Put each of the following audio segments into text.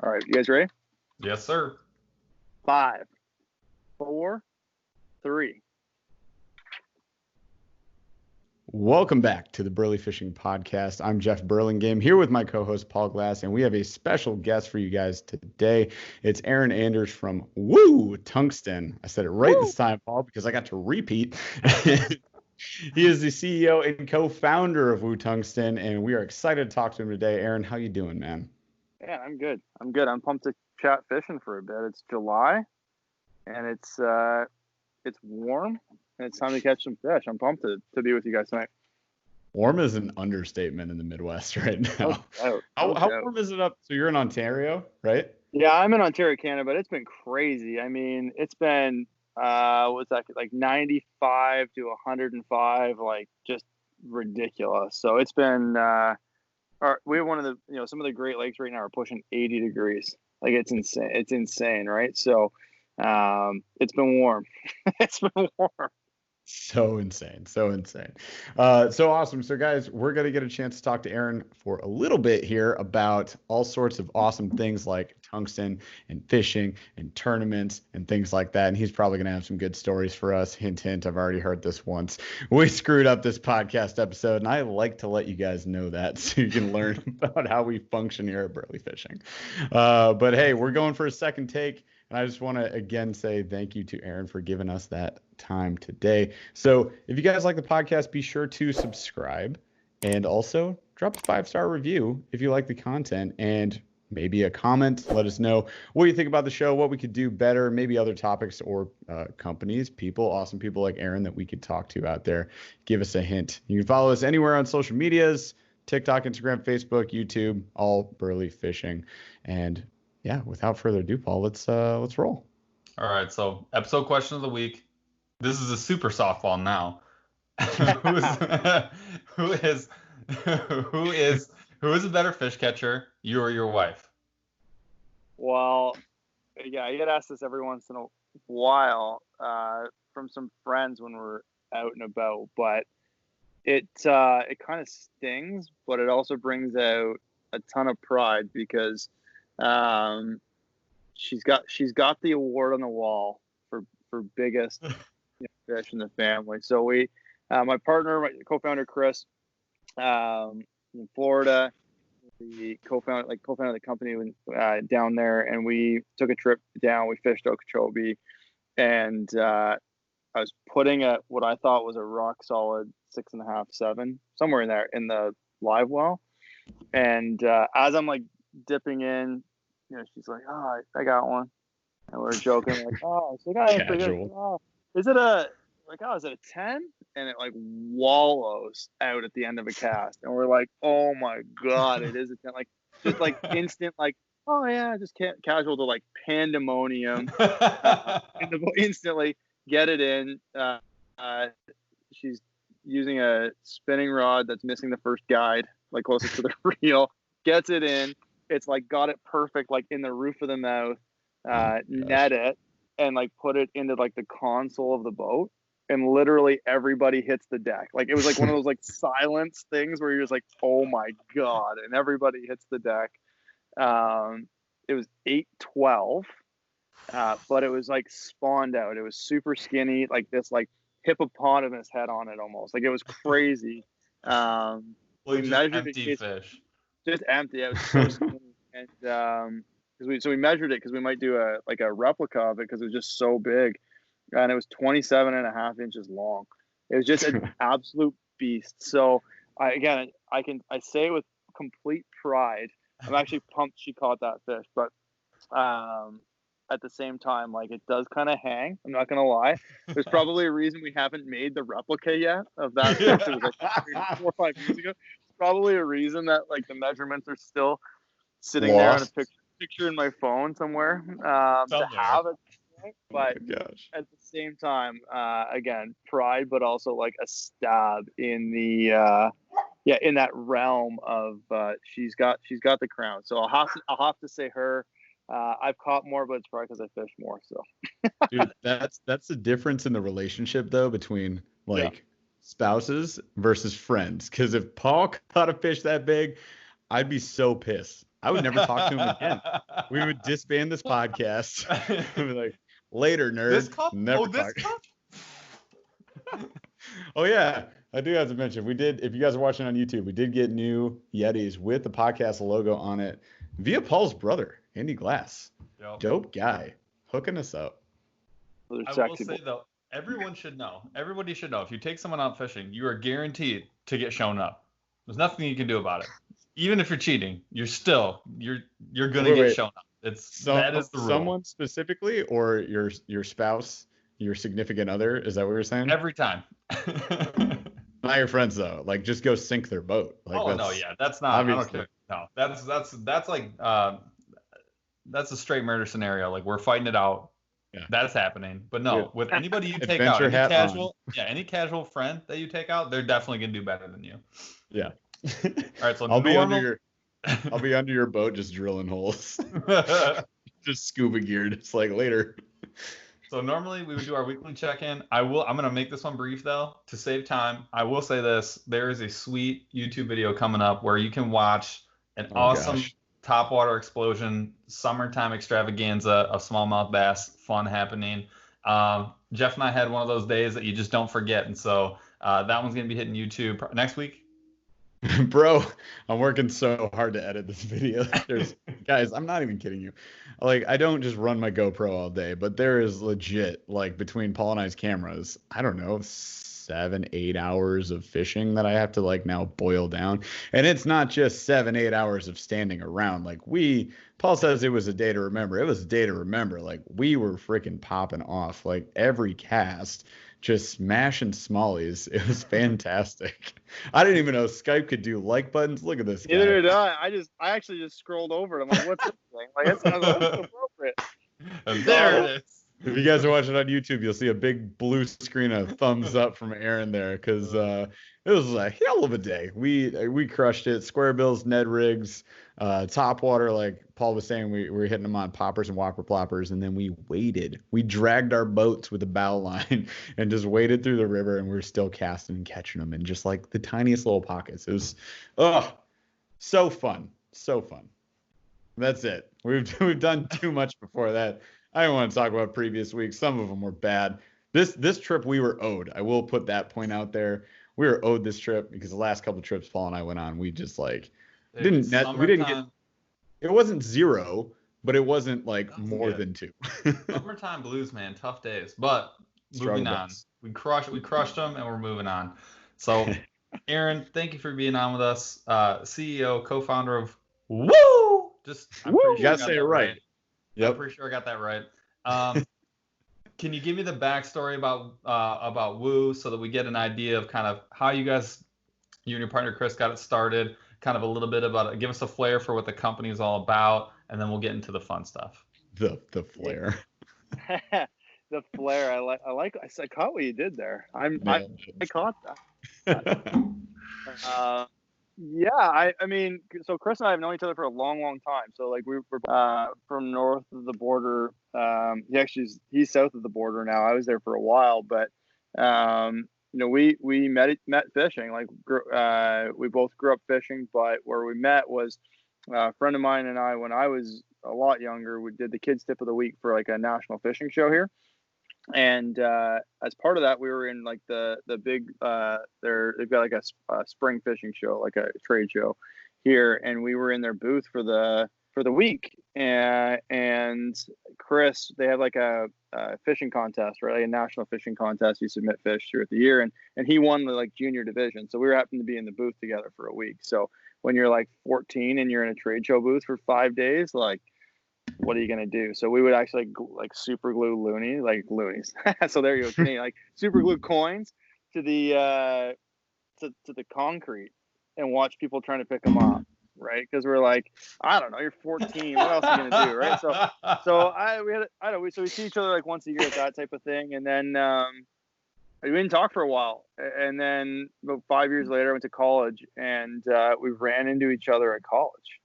All right, you guys ready? Yes, sir. 5, 4, 3. Welcome back to the Burley Fishing Podcast. I'm Jeff Burlingame here with my co-host Paul Glass, and we have a special guest for you guys today. It's Aaron Anders from Tungsten. I said it right this time, Paul, because I got to repeat. He is the CEO and co-founder of Tungsten, and we are excited to talk to him today. Aaron, how you doing, man? Yeah, I'm good. I'm pumped to chat fishing for a bit. It's July, and it's warm, and it's time to catch some fish. I'm pumped to be with you guys tonight. Warm is an understatement in the Midwest right now. How warm is it up? So you're in Ontario, right? Yeah, I'm in Ontario, Canada, but it's been crazy. I mean, it's been what's that, like 95 to 105, like just ridiculous. So it's been we have one of the, some of the Great Lakes right now are pushing 80 degrees. Like it's insane, right? So it's been warm. It's been warm. So insane. So awesome. So guys, we're going to get a chance to talk to Aaron for a little bit here about all sorts of awesome things like tungsten and fishing and tournaments and things like that. And he's probably going to have some good stories for us. Hint, hint. I've already heard this once. We screwed up this podcast episode, and I like to let you guys know that so you can learn about how we function here at Burley Fishing. But hey, we're going for a second take. And I just want to, again, say thank you to Aaron for giving us that time today. So if you guys like the podcast, be sure to subscribe and also drop a 5-star review if you like the content and maybe a comment. Let us know what you think about the show, what we could do better, maybe other topics or companies, people, awesome people like Aaron that we could talk to out there. Give us a hint. You can follow us anywhere on social medias, TikTok, Instagram, Facebook, YouTube, all Burley Fishing. And yeah, without further ado, Paul, let's roll. All right, so episode question of the week. This is a super softball now. who is a better fish catcher, you or your wife? Well, yeah, I get asked this every once in a while from some friends when we're out and about, but it kind of stings, but it also brings out a ton of pride because she's got the award on the wall for biggest fish in the family. So we, my partner, my co-founder Chris, in Florida, the co-founder the company down there, and we took a trip down. We fished Okeechobee, and I was putting at what I thought was a rock solid 6.5, 7, somewhere in there in the live well. And as I'm like dipping in, she's like, "Oh, I got one," and we're joking like, "Oh," it's like, is it a 10?" And it like wallows out at the end of a cast, and we're like, "Oh my god, it is a 10!" Like just like instant, like, "Oh yeah," just casual to like pandemonium, instantly get it in. She's using a spinning rod that's missing the first guide, like closest to the reel, gets it in. It's like got it perfect, like in the roof of the mouth, net it, and like put it into like the console of the boat, and literally everybody hits the deck. Like it was like one of those like silence things where you're just like, "Oh my god," and everybody hits the deck. It was 8-12, but it was like spawned out. It was super skinny, like this like hippopotamus head on it almost. Like it was crazy. We measured empty fish. Just empty. It was so skinny. And we measured it because we might do a replica of it because it was just so big, and it was 27.5 inches long. It was just an absolute beast. So I say it with complete pride. I'm actually pumped she caught that fish, but at the same time, like it does kind of hang. I'm not gonna lie. There's probably a reason we haven't made the replica yet of that fish. It was like 4 or 5 years ago. Probably a reason that like the measurements are still sitting there on a picture in my phone somewhere to have it. But at the same time, again, pride, but also like a stab in the in that realm of she's got the crown. So I'll have to say her. I've caught more, but it's probably because I fish more. So, dude, that's the difference in the relationship though between spouses versus friends. Because if Paul caught a fish that big, I'd be so pissed. I would never talk to him again. We would disband this podcast. We'd be like, later, nerd. This cup? Never This talk. cup? Oh yeah, I do have to mention we did. If you guys are watching on YouTube, we did get new Yetis with the podcast logo on it via Paul's brother, Andy Glass. Yep. Dope guy, hooking us up. I will say though, everybody should know. If you take someone out fishing, you are guaranteed to get shown up. There's nothing you can do about it. Even if you're cheating, you're gonna get shown up. That is the rule. Someone specifically, or your spouse, your significant other? Is that what you're saying? Every time. Not your friends though. Like just go sink their boat. Like, no, yeah, that's not. Obviously. I don't care. No, that's like that's a straight murder scenario. Like we're fighting it out. Yeah. That's happening. But no, with anybody you take out, any casual friend that you take out, they're definitely gonna do better than you. Yeah. All right, so I'll be under your boat just drilling holes. Just scuba geared. It's like later. So normally we would do our weekly check-in. I'm gonna make this one brief though to save time. I will say this: there is a sweet YouTube video coming up where you can watch an awesome topwater explosion, summertime extravaganza of smallmouth bass, fun happening. Jeff and I had one of those days that you just don't forget, and so that one's gonna be hitting YouTube next week. Bro, I'm working so hard to edit this video. Guys, I'm not even kidding you. Like, I don't just run my GoPro all day, but there is legit, like, between Paul and I's cameras, I don't know, 7-8 hours of fishing that I have to, like, now boil down. And it's not just 7-8 hours of standing around. Like, Paul says it was a day to remember. It was a day to remember. Like, we were freaking popping off. Like, every cast, just smashing smallies. It was fantastic. I didn't even know Skype could do like buttons. Look at this guy. Neither did I. I actually just scrolled over it. I'm like, what's this thing? Like, that's appropriate. And there it is. If you guys are watching on YouTube, you'll see a big blue screen of thumbs up from Aaron there, because it was a hell of a day. We crushed it. Square bills, Ned rigs, topwater, like Paul was saying, we were hitting them on poppers and whopper ploppers, and then we waited. We dragged our boats with a bow line and just waded through the river, and we were still casting and catching them in just like the tiniest little pockets. It was, so fun, so fun. That's it. We've done too much before that. I don't want to talk about previous weeks. Some of them were bad. This trip we were owed. I will put that point out there. We were owed this trip because the last couple of trips Paul and I went on, we just like we didn't get. It wasn't zero, but it wasn't like more than 2. Summertime blues, man, tough days. But moving on, we crushed them, and we're moving on. So, Aaron, thank you for being on with us. CEO, co-founder of Woo. You gotta say it right. Yep. I'm pretty sure I got that right. Can you give me the backstory about Woo so that we get an idea of kind of how you and your partner Chris got it started, kind of a little bit about it. Give us a flair for what the company is all about, and then we'll get into the fun stuff. The flair. The flair. I caught what you did there. I caught that. Yeah, I mean, so Chris and I have known each other for a long, long time. So like we were from north of the border. He's south of the border now. I was there for a while, but we met fishing. Like we both grew up fishing, but where we met was a friend of mine and I, when I was a lot younger, we did the kids tip of the week for like a national fishing show here. And as part of that, we were in like the big they've got like a spring fishing show, like a trade show here, and we were in their booth for the week. And Chris, they have like a fishing contest, right? Like a national fishing contest. You submit fish throughout the year, and he won the like junior division. So we were happened to be in the booth together for a week. So when you're like 14 and you're in a trade show booth for 5 days, like, what are you gonna do? So we would actually like super glue loonies. So there you go, like super glue coins to the to the concrete and watch people trying to pick them up, right? Because we're like, I don't know, you're 14. What else are you gonna do, right? So we see each other like once a year at that type of thing, and then we didn't talk for a while, and then about 5 years later, I went to college, and we ran into each other at college.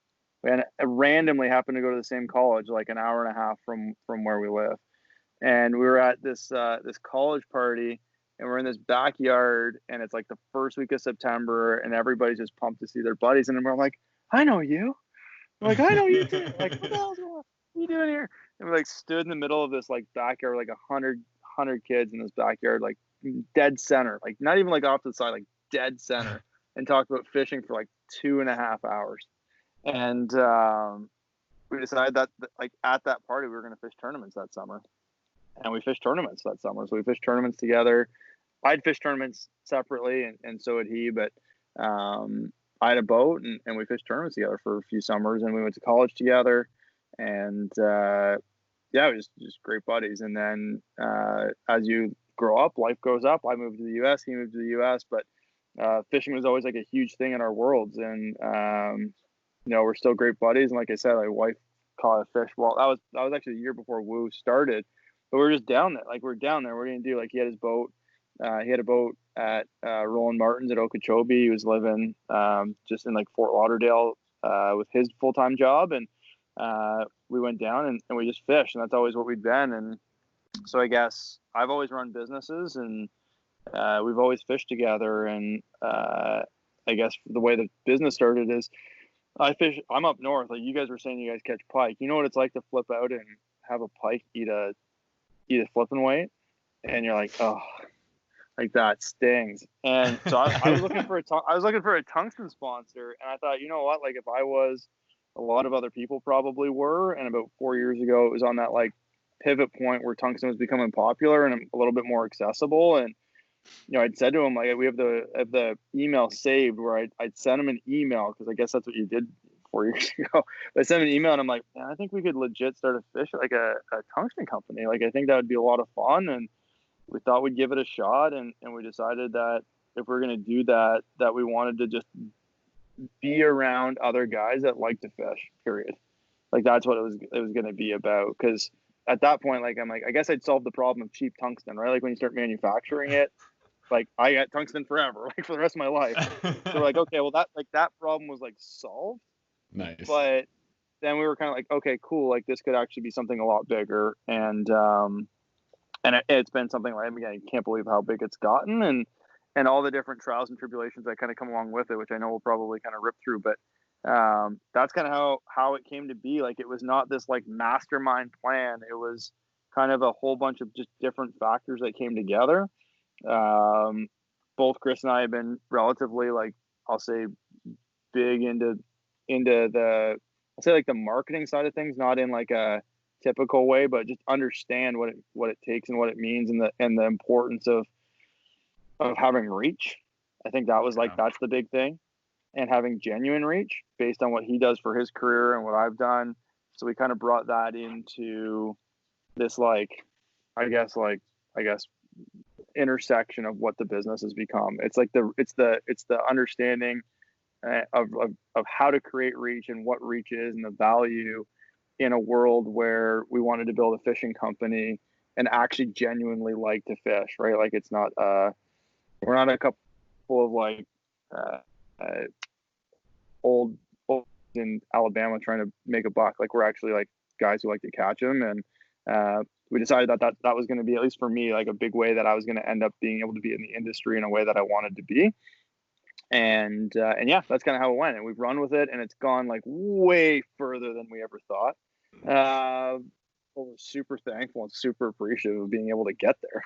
And randomly happened to go to the same college, like an hour and a half from where we live. And we were at this college party, and we're in this backyard, and it's like the first week of September, and everybody's just pumped to see their buddies. And we're like, I know you. I'm like, I know you too. Like, what the hell's going on? What are you doing here? And we like stood in the middle of this like backyard, like 100 kids in this backyard, like dead center, like not even like off to the side, like dead center, and talked about fishing for like 2.5 hours. And we decided that like at that party we were going to fish tournaments that summer, and we fished tournaments that summer. So we fished tournaments together. I'd fish tournaments separately, and so would he. But I had a boat, and we fished tournaments together for a few summers, and we went to college together, and yeah, it was just great buddies. And then as you grow up, life goes up. I moved to the U.S. He moved to the U.S. But fishing was always like a huge thing in our worlds, and we're still great buddies. And like I said, my wife caught a fish. Well, that was actually the year before Woo started, but we were just down there. Like we're down there. What are you gonna do? Like he had his boat. He had a boat at Roland Martin's at Okeechobee. He was living just in like Fort Lauderdale with his full-time job, and we went down and we just fished, and that's always what we've been. And so I guess I've always run businesses, and we've always fished together. And I guess the way the business started is I'm up north. Like you guys were saying, you guys catch pike. You know what it's like to flip out and have a pike eat a flipping weight, and you're like, oh. Like that stings. And so I was looking for a tungsten sponsor, and I thought, you know what, like if I was, a lot of other people probably were, and about 4 years ago it was on that like pivot point where tungsten was becoming popular and a little bit more accessible. And I'd said to him, like, we have the email saved where I'd send him an email, because I guess that's what you did 4 years ago. But I sent him an email, and I'm like, man, I think we could legit start a fish, like a tungsten company. Like I think that would be a lot of fun. And we thought we'd give it a shot, and we decided that if we're going to do that, that we wanted to just be around other guys that like to fish, period. Like that's what it was going to be about. Because at that point, like I'm like, I guess I'd solve the problem of cheap tungsten, right? Like when you start manufacturing it, like I got tungsten forever, like for the rest of my life. So we're like, okay, well that problem was like solved. Nice. But then we were kind of like, okay, cool, like this could actually be something a lot bigger. And it's been something like, I can't believe how big it's gotten, and all the different trials and tribulations that kind of come along with it, which I know we'll probably kind of rip through. But that's kind of how it came to be. Like it was not this like mastermind plan. It was kind of a whole bunch of just different factors that came together. Both Chris and I have been relatively, like, I'll say, big into the, I'll say like the marketing side of things, not in like a typical way, but just understand what it takes and what it means, and the importance of having reach. I think that was like, that's the big thing, and having genuine reach based on what he does for his career and what I've done. So we kind of brought that into this, like, I guess intersection of what the business has become. It's like it's the understanding of how to create reach and what reach is and the value in a world where we wanted to build a fishing company and actually genuinely like to fish, right? Like it's not, we're not a couple of like old in Alabama trying to make a buck. Like we're actually like guys who like to catch them. And we decided that was going to be, at least for me, like a big way that I was going to end up being able to be in the industry in a way that I wanted to be. And yeah, that's kind of how it went. And we've run with it, and it's gone like way further than we ever thought. But we're super thankful and super appreciative of being able to get there.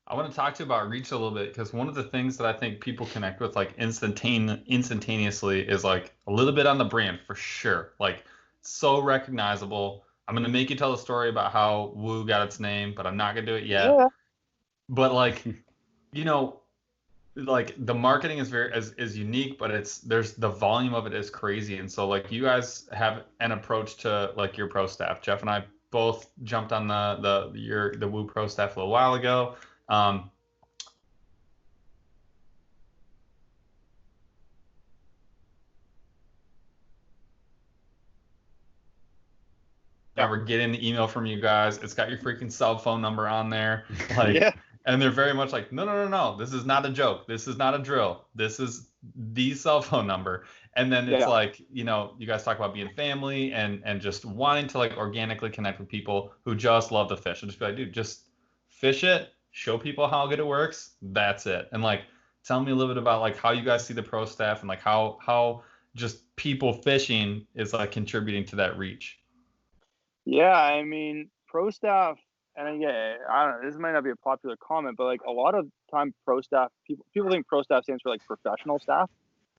I want to talk to you about reach a little bit, because one of the things that I think people connect with like instantaneously is like a little bit on the brand, for sure. Like so recognizable. I'm going to make you tell a story about how Woo got its name, but I'm not going to do it yet. Yeah. But like, like the marketing is is unique, but there's the volume of it is crazy. And so like you guys have an approach to like your pro staff. Jeff and I both jumped on the Woo pro staff a little while ago. Never getting the email from you guys. It's got your freaking cell phone number on there. Like, yeah. And they're very much like, no. This is not a joke. This is not a drill. This is the cell phone number. And then it's like, you guys talk about being family and just wanting to like organically connect with people who just love to fish, and just be like, dude, just fish it, show people how good it works. That's it. And like, tell me a little bit about like how you guys see the pro staff, and like how just people fishing is like contributing to that reach? Yeah, I mean, pro staff, and again, I don't know, this might not be a popular comment, but like a lot of time pro staff, people think pro staff stands for like professional staff,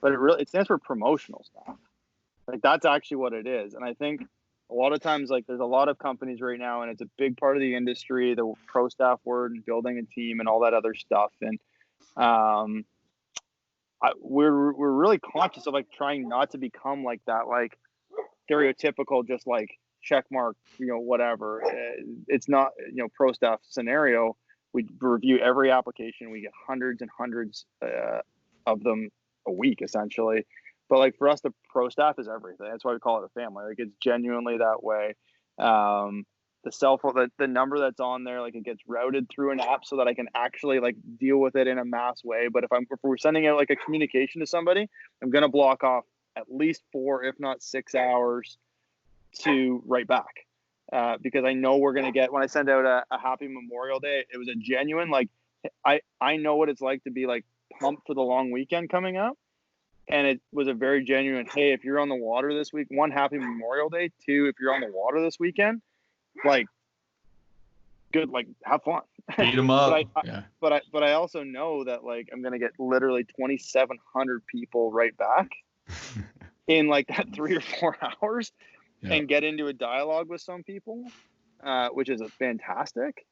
but it stands for promotional staff. Like that's actually what it is. And I think a lot of times, like there's a lot of companies right now, and it's a big part of the industry, the pro staff word and building a team and all that other stuff. And we're really conscious of like trying not to become like that, like stereotypical, just like check mark, whatever. It's not, pro staff scenario. We review every application. We get hundreds and hundreds of them a week, essentially. But like for us, the pro staff is everything. That's why we call it a family. Like it's genuinely that way. The cell phone, the number that's on there, like it gets routed through an app so that I can actually like deal with it in a mass way. But if we're sending out like a communication to somebody, I'm gonna block off at least 4, if not 6 hours to write back, because I know we're gonna get, when I send out a happy Memorial Day, it was a genuine, like I know what it's like to be like pumped for the long weekend coming up. And it was a very genuine, hey, if you're on the water this week, 1, happy Memorial Day. 2, if you're on the water this weekend, like good, like have fun. Beat them up. But I also know that like I'm gonna get literally 2,700 people right back in like that 3 or 4 hours, and get into a dialogue with some people, which is fantastic.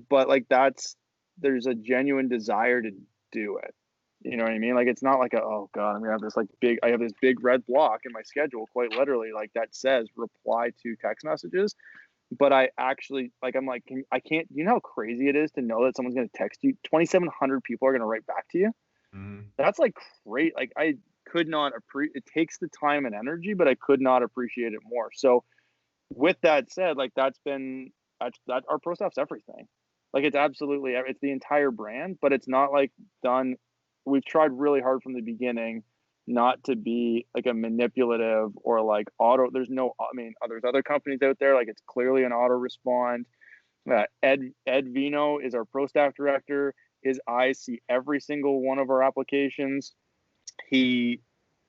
But like there's a genuine desire to do it. You know what I mean? Like it's not like oh god, I'm gonna have this I have this big red block in my schedule, quite literally, like that says reply to text messages. But I actually, like, I'm like, I can't, you know how crazy it is to know that someone's going to text you? 2,700 people are going to write back to you. Mm-hmm. That's like great. Like I could not it takes the time and energy, but I could not appreciate it more. So with that said, like that's our pro staff's everything. Like it's absolutely, it's the entire brand, but it's not like done. We've tried really hard from the beginning not to be like a manipulative or like there's other companies out there, like it's clearly an auto respond. Ed Vino is our pro staff director. His eyes see every single one of our applications. He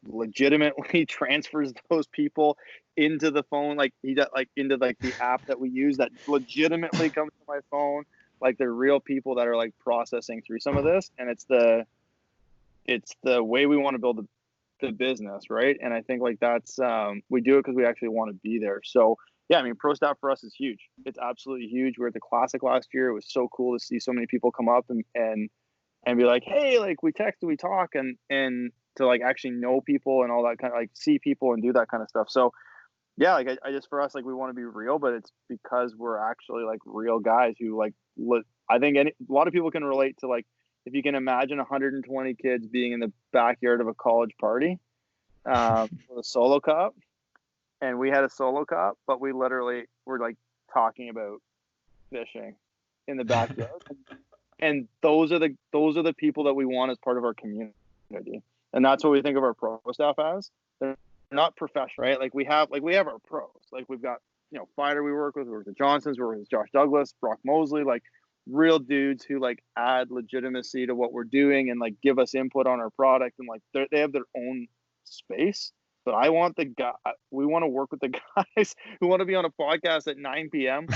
legitimately transfers those people into the phone, like he does, like into like the app that we use that legitimately comes to my phone. Like they're real people that are like processing through some of this, and it's the way we want to build the business, right? And I think like that's we do it because we actually want to be there. So yeah, I mean, pro staff for us is huge. It's absolutely huge. We were at the Classic last year. It was so cool to see so many people come up and be like, hey, like we text and we talk, and to like actually know people and all that kind of like see people and do that kind of stuff. So yeah, like I just, for us, like we want to be real, but it's because we're actually like real guys who like I think a lot of people can relate to, like, if you can imagine 120 kids being in the backyard of a college party with a solo cup, and we had a solo cup, but we literally were like talking about fishing in the backyard. And those are the people that we want as part of our community. And that's what we think of our pro staff as. They're not professional, right? Like we have our pros. Like we've got, Fighter we work with the Johnsons, we work with Josh Douglas, Brock Mosley, like real dudes who like add legitimacy to what we're doing and like give us input on our product, and like they have their own space. But I want we want to work with the guys who want to be on a podcast at 9 p.m.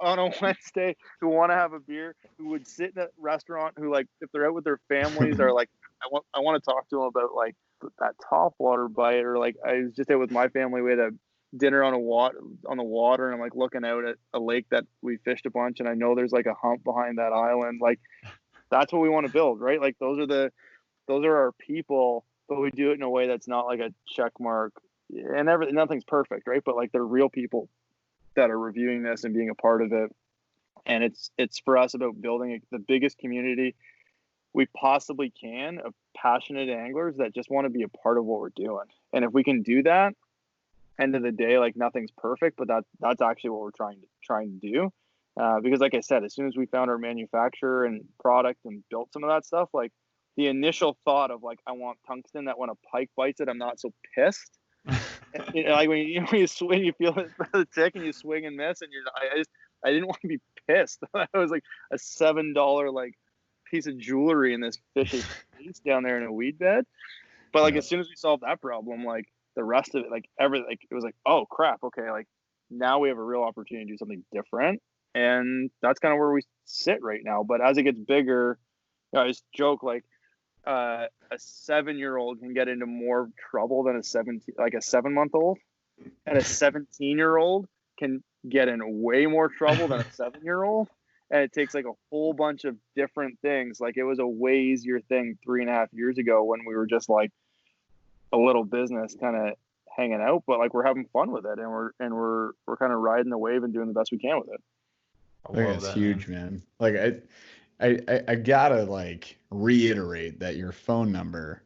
On a Wednesday, who want to have a beer, who would sit in a restaurant, who like if they're out with their families are like, I want to talk to them about like that top water bite, or like I was just out with my family. We had a dinner on the water, and I'm like looking out at a lake that we fished a bunch, and I know there's like a hump behind that island. Like that's what we want to build, right? Like those are our people. But we do it in a way that's not like a check mark, and nothing's perfect, right? But like they're real people that are reviewing this and being a part of it. And it's for us about building the biggest community we possibly can of passionate anglers that just want to be a part of what we're doing. And if we can do that, end of the day, like nothing's perfect, but that's actually what we're trying to do. Because like I said, as soon as we found our manufacturer and product and built some of that stuff, like the initial thought of like, I want tungsten that when a pike bites it, I'm not so pissed. Like when you swing, you feel the tick and you swing and miss, and I didn't want to be pissed. It was like a $7 like piece of jewelry in this fish's face down there in a weed bed. But like as soon as we solved that problem, like the rest of it, like everything, like it was like, oh crap, okay, like now we have a real opportunity to do something different, and that's kind of where we sit right now. But as it gets bigger, I just joke like a 7-year-old can get into more trouble than a 7-month-old, and a 17-year-old can get in way more trouble than a 7-year-old. And it takes like a whole bunch of different things. Like it was a way easier thing 3.5 years ago when we were just like a little business kind of hanging out, but like we're having fun with it, and we're kind of riding the wave and doing the best we can with it. I think it's huge, man. Like I gotta like reiterate that your phone number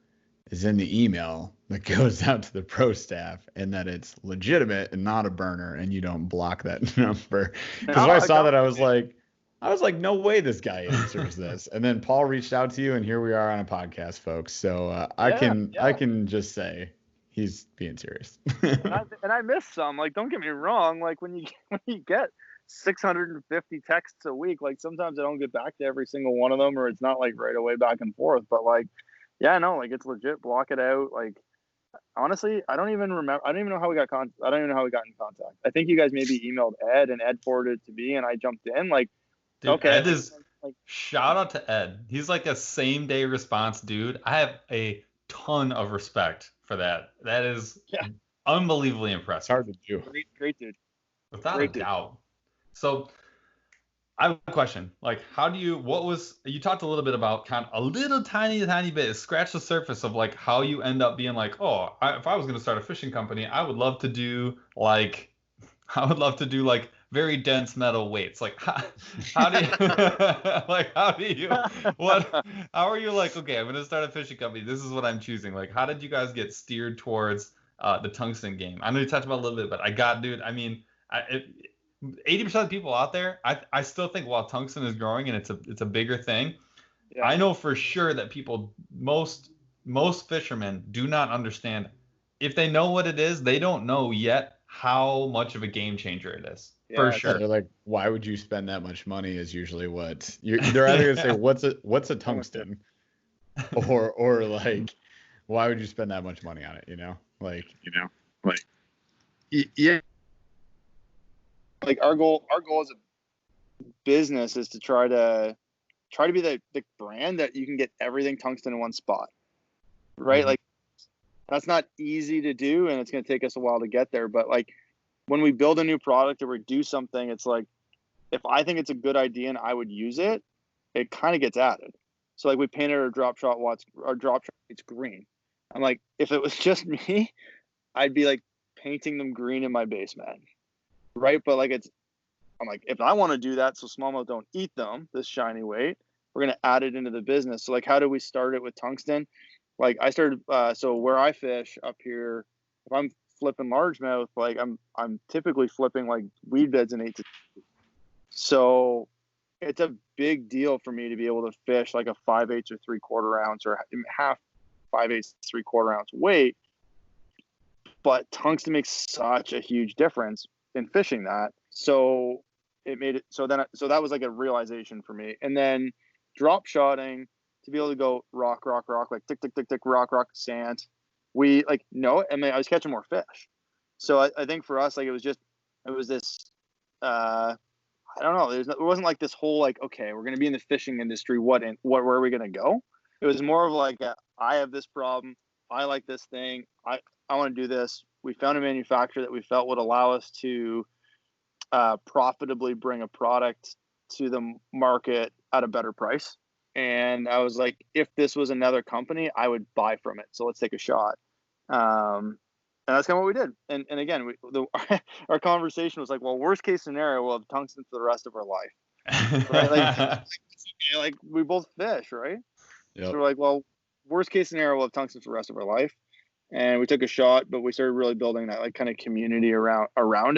is in the email that goes out to the pro staff, and that it's legitimate and not a burner, and you don't block that number. Because when I saw that, I was like, no way this guy answers this. And then Paul reached out to you, and here we are on a podcast, folks. So I can just say he's being serious. and I miss some. Like, don't get me wrong. Like when you get 650 texts a week, like sometimes I don't get back to every single one of them, or it's not like right away back and forth. But like, yeah, no, like it's legit. Block it out. Like honestly, I don't even remember. I don't even know how we got I don't even know how we got in contact. I think you guys maybe emailed Ed, and Ed forwarded it to me, and I jumped in. Like, dude, okay, Ed is shout out to Ed. He's like a same day response dude. I have a ton of respect for that. That is unbelievably impressive. It's hard to do. Great dude. Without a doubt. So I have a question. Like, you talked a little bit about kind of a little tiny bit, scratch the surface of like how you end up being like, oh, if I was going to start a fishing company, I would love to do like very dense metal weights. Like, how do you, how are you like, okay, I'm going to start a fishing company. This is what I'm choosing. Like, how did you guys get steered towards the tungsten game? I know you talked about it a little bit, but I mean, 80% of the people out there, I still think while tungsten is growing and it's a bigger thing, I know for sure that most fishermen do not understand. If they know what it is, they don't know yet how much of a game changer it is. For sure. They're like, why would you spend that much money? Is usually what they're either gonna say, what's a tungsten, or like, why would you spend that much money on it? Yeah. Like our goal as a business is to try to be the brand that you can get everything tungsten in one spot, right? Mm-hmm. Like that's not easy to do, and it's going to take us a while to get there. But like when we build a new product or we do something, it's like if I think it's a good idea and I would use it, it kind of gets added. So like we painted our drop shot it's green. I'm like, if it was just me, I'd be like painting them green in my basement. Right, but like I'm like, if I want to do that so smallmouth don't eat them, this shiny weight, we're gonna add it into the business. So like, how do we start it with tungsten? Like I started, so where I fish up here, if I'm flipping largemouth, like I'm typically flipping like weed beds in 8 to 2. So it's a big deal for me to be able to fish like a 5/8 or 3/4 ounce or half 5/8 3/4 ounce weight. But tungsten makes such a huge difference in fishing that, so it made it so that was like a realization for me. And then drop shotting, to be able to go rock like tick tick tick tick rock sand, we like I mean I was catching more fish. So I think for us, like it was this I don't know, it wasn't like this whole like, okay, we're gonna be in the fishing industry, where are we gonna go? It was more of like I have this problem, I like this thing, I want to do this. We found a manufacturer that we felt would allow us to profitably bring a product to the market at a better price. And I was like, if this was another company, I would buy from it. So let's take a shot. And that's kind of what we did. And again, our conversation was like, well, worst case scenario, we'll have tungsten for the rest of our life. Right? Like we both fish, right? Yep. So we're like, well, worst case scenario, we'll have tungsten for the rest of our life. And we took a shot, but we started really building that like kind of community around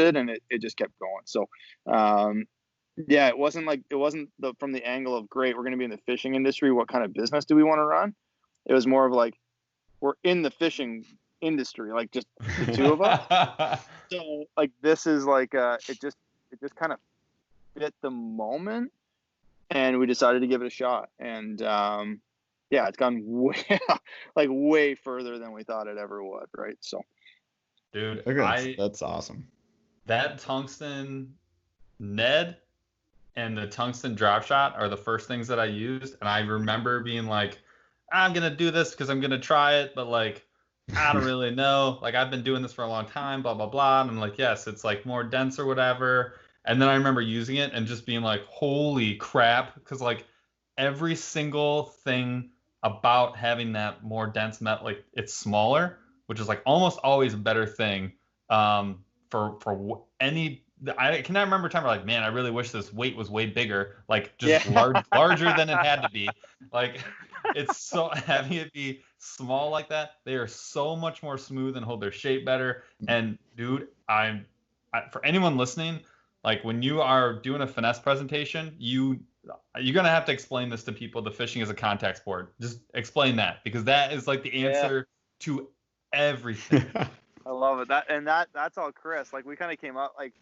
it, and it just kept going. So, it wasn't from the angle of great, we're going to be in the fishing industry. What kind of business do we want to run? It was more of like we're in the fishing industry, like just the two of us. So like this is like it just kind of fit the moment, and we decided to give it a shot. And yeah, it's gone way like way further than we thought it ever would, right? So, Dude, Okay, that's awesome. that tungsten Ned and the tungsten drop shot are the first things that I used, and I remember being like, I'm gonna do this because I'm gonna try it, but like I don't really know. Like I've been doing this for a long time, blah blah blah. And I'm like, yes, it's like more dense or whatever. And then I remember using it and just being like, holy crap, because like every single thing about having that more dense metal, like it's smaller, which is like almost always a better thing. For any I cannot remember a time where like, man, I really wish this weight was way bigger, like just yeah. larger than it had to be. Like it's so having it be small like that, they are so much more smooth and hold their shape better. And dude, for anyone listening, like when you are doing a finesse presentation, you're gonna have to explain this to people. The fishing is a contact sport. Just explain that because that is like the answer to everything. I love it. That's all Chris. Like we kind of came up like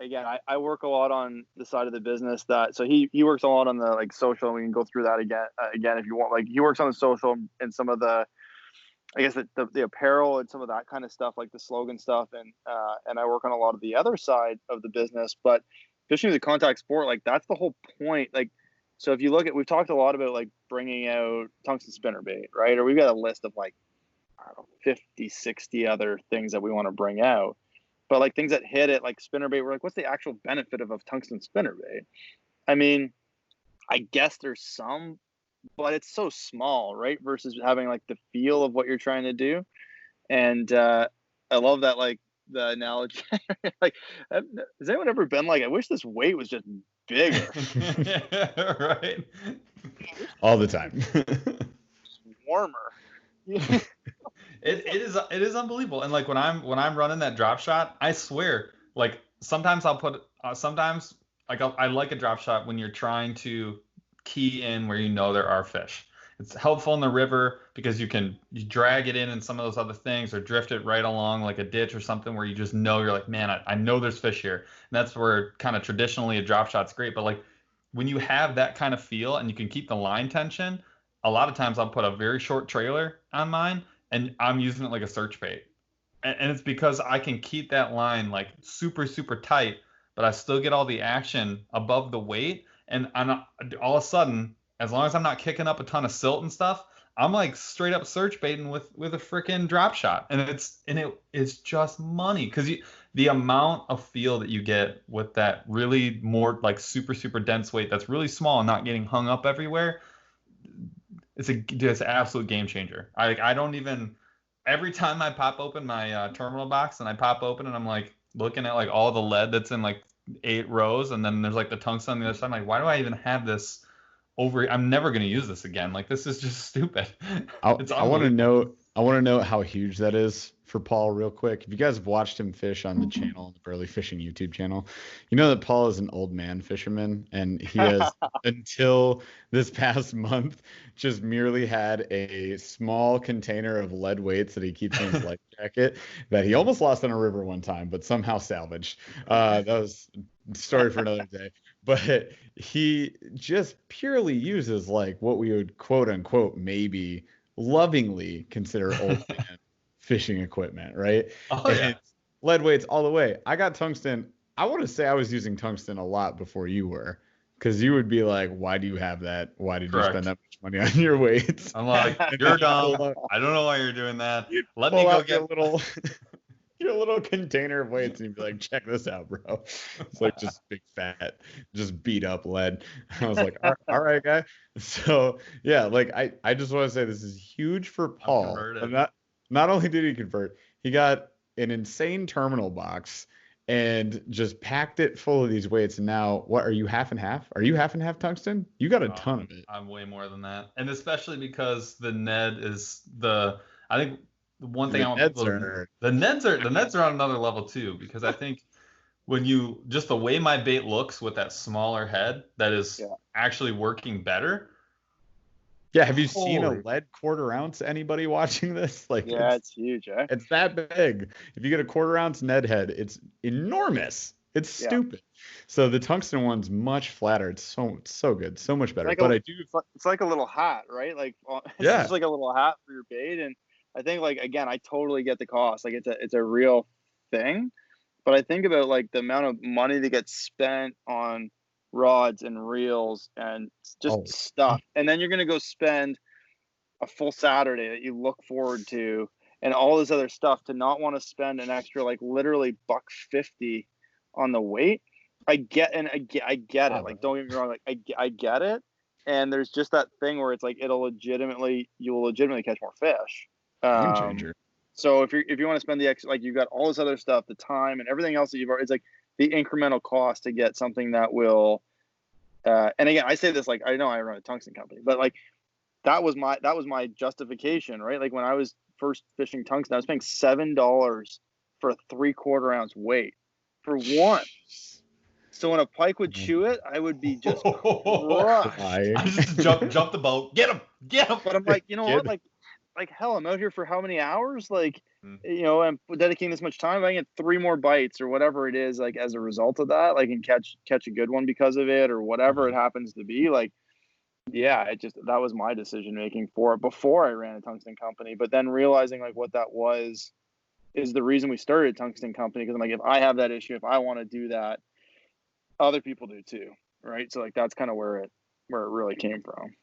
again, I work a lot on the side of the business so he works a lot on the like social, and we can go through that again if you want. Like he works on the social and some of the, I guess the apparel and some of that kind of stuff, like the slogan stuff, and I work on a lot of the other side of the business. But fishing is a contact sport, like that's the whole point. Like, so if you look at, we've talked a lot about like bringing out tungsten spinnerbait, right? Or we've got a list of like, I don't know, 50, 60 other things that we want to bring out. But like things that hit it, like spinnerbait, we're like, what's the actual benefit of tungsten spinnerbait? I mean, I guess there's some, but it's so small, right? Versus having like the feel of what you're trying to do. And I love that, like the analogy. Like, has anyone ever been like, I wish this weight was just bigger? Right. All the time. Warmer. It is unbelievable. And like when I'm running that drop shot, I swear, like sometimes I'll put sometimes like I like a drop shot when you're trying to key in where you know there are fish. It's helpful in the river because you drag it in some of those other things or drift it right along like a ditch or something where you just know you're like, man, I know there's fish here. And that's where kind of traditionally a drop shot's great. But like when you have that kind of feel and you can keep the line tension, a lot of times I'll put a very short trailer on mine and I'm using it like a search bait. And it's because I can keep that line like super, super tight, but I still get all the action above the weight. And all of a sudden, as long as I'm not kicking up a ton of silt and stuff, I'm like straight up search baiting with a freaking drop shot. And it's just money because the amount of feel that you get with that really more like super, super dense weight that's really small and not getting hung up everywhere. It's an absolute game changer. I don't even, every time I pop open my terminal box and I pop open and I'm like looking at like all the lead that's in like 8 rows and then there's like the tungsten on the other side. I'm like, why do I even have this over? I'm never going to use this again. Like this is just stupid. I want to know how huge that is for Paul real quick. If you guys have watched him fish on the channel, the Burley Fishing YouTube channel, you know that Paul is an old man fisherman and he has until this past month just merely had a small container of lead weights that he keeps in his life jacket that he almost lost on a river one time, but somehow salvaged. That was a story for another day. But he just purely uses like what we would quote unquote maybe lovingly consider old man fishing equipment, right? Oh yeah. It's lead weights all the way. I got tungsten. I want to say I was using tungsten a lot before you were, because you would be like, "Why do you have that? Why did you spend that much money on your weights?" I'm like, "You're dumb. I don't know why you're doing that. Let me go get your little container of weights and you'd be like, check this out, bro." It's like just big fat, just beat up lead. I was like, all right, guy. So yeah, like I just want to say this is huge for Paul. But not only did he convert, he got an insane terminal box and just packed it full of these weights. And now, what are you, half and half? Are you half and half tungsten? You got a ton of it. I'm way more than that, and especially because the Ned is I think the one thing I want people to, the Neds are on another level too, because I think when you just the way my bait looks with that smaller head that is actually working better. Yeah, have you seen a lead 1/4 ounce? Anybody watching this? Like, yeah, it's huge, eh? It's that big. If you get a 1/4 ounce Ned head, it's enormous. It's stupid. So the tungsten one's much flatter. It's so good, so much better. But I do. It's like a little hat, right? Like it's just like a little hat for your bait. And I think, like, again, I totally get the cost. Like it's a real thing. But I think about like the amount of money that gets spent on rods and reels and just stuff, and then you're gonna go spend a full Saturday that you look forward to and all this other stuff to not want to spend an extra, like, literally $1.50 on the weight. I get it. Like, don't get me wrong. Like, I get it. And there's just that thing where it's like, you will legitimately catch more fish. Game changer. So if you want to spend the extra, like, you've got all this other stuff, the time and everything else that you've already, it's like the incremental cost to get something that will, and again, I say this, like, I know I run a tungsten company, but like, that was my justification, right? Like, when I was first fishing tungsten, I was paying $7 for a 3/4 ounce weight for one. So when a pike would chew it, I would be just crushed. I just jump the boat, get him. But I'm like, you know what? Like hell, I'm out here for how many hours? Like, you know, I'm dedicating this much time. I can get 3 more bites or whatever it is, like, as a result of that, like, and catch a good one because of it or whatever it happens to be. Like, yeah, that was my decision making for it before I ran a tungsten company. But then realizing, like, what that was is the reason we started a tungsten company, because I'm like, if I have that issue, if I want to do that, other people do too, right? So, like, that's kind of where it really came from.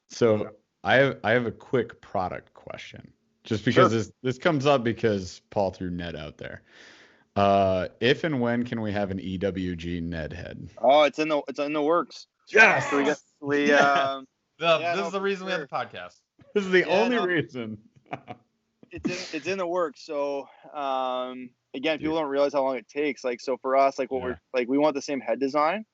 So I have a quick product question, just because this comes up because Paul threw Ned out there. If and when can we have an EWG Ned head? Oh, it's in the works. Yes. So this is the reason we have the podcast. This is the only reason. It's in the works. So again, people don't realize how long it takes. Like, so for us, like, we're like, we want the same head design,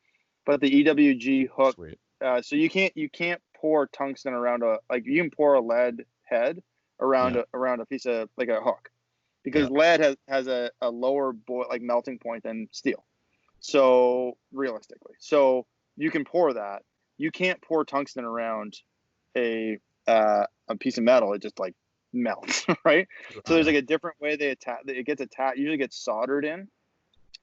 but the EWG hook. Sweet. So you can't pour tungsten around you can pour a lead head around a piece of, like, a hook, because lead has a lower melting point than steel. So realistically, you can pour that. You can't pour tungsten around a piece of metal. It just, like, melts, right? So there's, like, a different way it gets attached. Usually gets soldered in.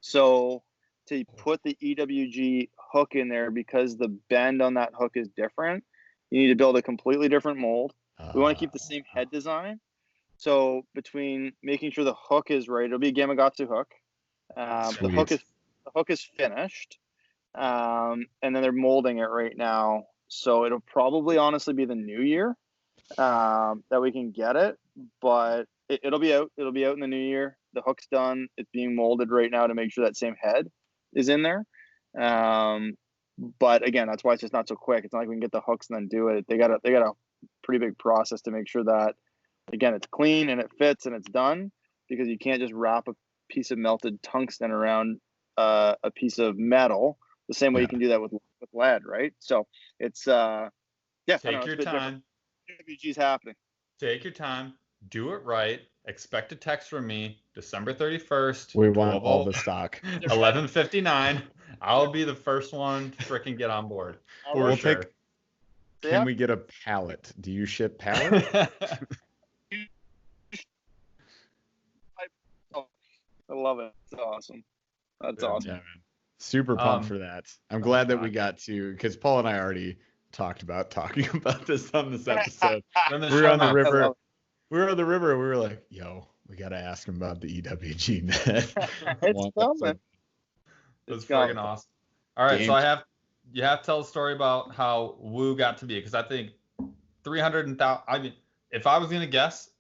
So to put the EWG hook in there, because the bend on that hook is different, you need to build a completely different mold. We want to keep the same head design. So between making sure the hook is right, it'll be a Gamakatsu hook. The hook is finished. And then they're molding it right now. So it'll probably honestly be the new year that we can get it, but it'll be out. It'll be out in the new year. The hook's done. It's being molded right now to make sure that same head is in there. But again, that's why it's just not so quick. It's not like we can get the hooks and then do it. They got a pretty big process to make sure that, again, it's clean and it fits and it's done, because you can't just wrap a piece of melted tungsten around a piece of metal the same way you can do that with lead, right? So it's take your time. EWG's happening. Take your time. Do it right. Expect a text from me December 31st. We want all the stock. 11:59. I'll be the first one to freaking get on board. For sure. Can we get a pallet? Do you ship pallet? I love it. It's awesome. That's awesome. Yeah, super pumped for that. I'm glad that we got to, because Paul and I already talked about talking about this on this episode. We were on the river. We were on the river and we were like, yo, we got to ask him about the EWG net. It's coming. It's freaking awesome. All right, so you have to tell the story about how Woo got to be, because I think 300,000. I mean, if I would have guessed,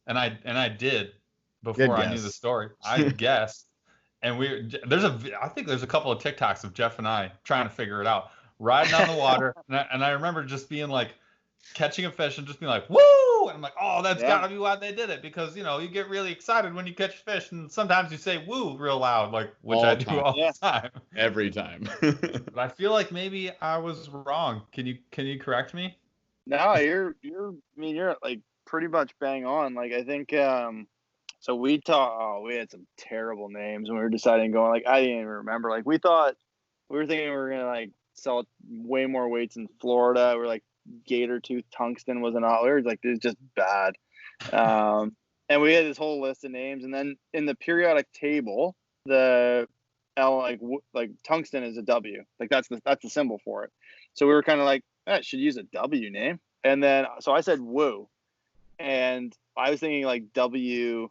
and I did before I knew the story, I guessed, and I think there's a couple of TikToks of Jeff and I trying to figure it out, riding on the water, and I remember just being like, catching a fish and just being like, woo! And I'm like, oh, that's gotta be why they did it, because, you know, you get really excited when you catch fish, and sometimes you say woo real loud, like, which I do all the time. Every time. But I feel like maybe I was wrong. Can you correct me? No, you're like pretty much bang on. Like, I think so we had some terrible names when we were deciding going, like, I didn't even remember. Like, we were thinking we were gonna, like, sell way more weights in Florida. We're like, gator tooth tungsten was an outlier. Like, it's just bad. And we had this whole list of names, and then in the periodic table, the L, like tungsten is a W. Like that's the symbol for it. So we were kind of like, I should use a W name. And then so I said woo, and I was thinking like WU,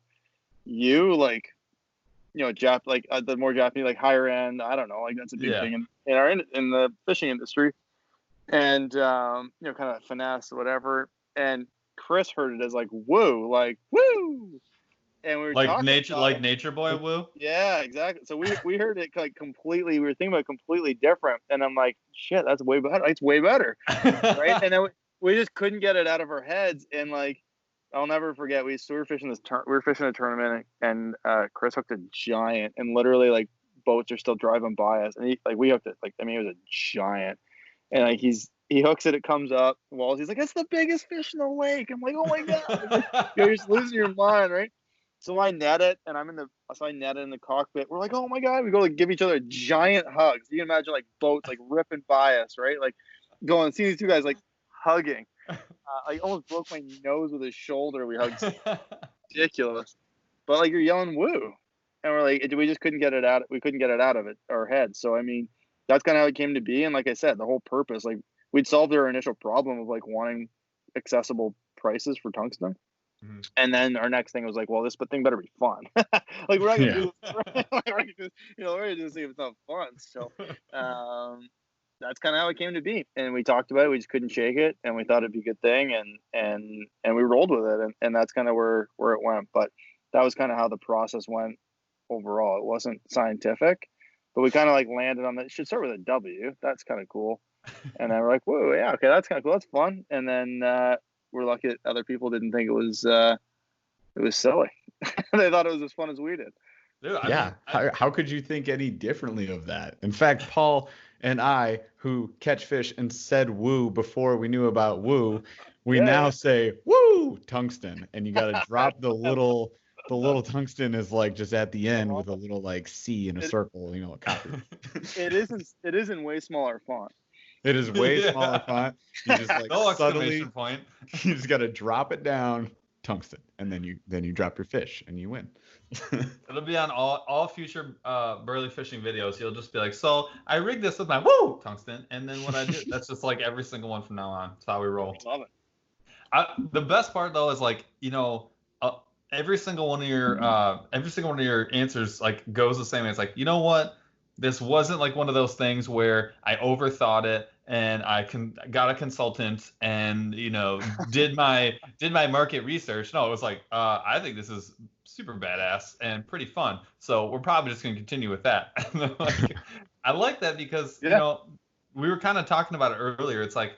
like like the more Japanese, like higher end. I don't know, like that's a big thing in the fishing industry, and kind of finesse or whatever. And Chris heard it as like woo, and we were like talking nature, about like Nature Boy woo. Yeah, exactly. So we heard it like completely. We were thinking about it completely different, and I'm like, shit, that's way better. It's way better, right? And then we just couldn't get it out of our heads, and like I'll never forget. We were fishing we were fishing a tournament, and Chris hooked a giant, and literally like boats are still driving by us, and we hooked it. Like I mean, it was a giant, and like he hooks it, it comes up. Walls. He's like, it's the biggest fish in the lake. I'm like, oh my god, you're just losing your mind, right? So I net it, and I net it in the cockpit. We're like, oh my god, we go like give each other giant hugs. You can imagine like boats like ripping by us, right? Like going, see these two guys like hugging. I almost broke my nose with his shoulder. We hugged, ridiculous. But like you're yelling woo, and we're like, we just couldn't get it out. We couldn't get it out of our heads. So I mean, that's kind of how it came to be. And like I said, the whole purpose, like we'd solved our initial problem of like wanting accessible prices for tungsten. Mm-hmm. And then our next thing was like, well, this thing better be fun. Like we're not gonna do this. We're gonna do this if it's not fun. So that's kind of how it came to be. And we talked about it. We just couldn't shake it, and we thought it'd be a good thing, and we rolled with it, and that's kind of where it went. But that was kind of how the process went overall. It wasn't scientific, but we kind of like landed on that. It should start with a W. That's kind of cool. And then we're like, whoa, yeah, okay, that's kind of cool. That's fun. And then we're lucky that other people didn't think it was silly. They thought it was as fun as we did. Dude, how could you think any differently of that? In fact, Paul and I, who catch fish and said woo before we knew about woo, we now say woo tungsten, and you got to drop the little tungsten is like just at the end with a little like C in a circle, a copy. It is in way smaller font. It is way smaller font. You just like no subtly exclamation point. You just got to drop it down, tungsten, and then you drop your fish and you win. It'll be on all future burley fishing videos. You'll just be like, so I rigged this with my woo tungsten, and then what I do, that's just like every single one from now on. That's how we roll. Love it. The best part though is like every single one of your answers like goes the same way. It's like, you know what? This wasn't like one of those things where I overthought it and I got a consultant and did my market research. No, it was like I think this is super badass and pretty fun. So we're probably just gonna continue with that. I like that because we were kind of talking about it earlier. It's like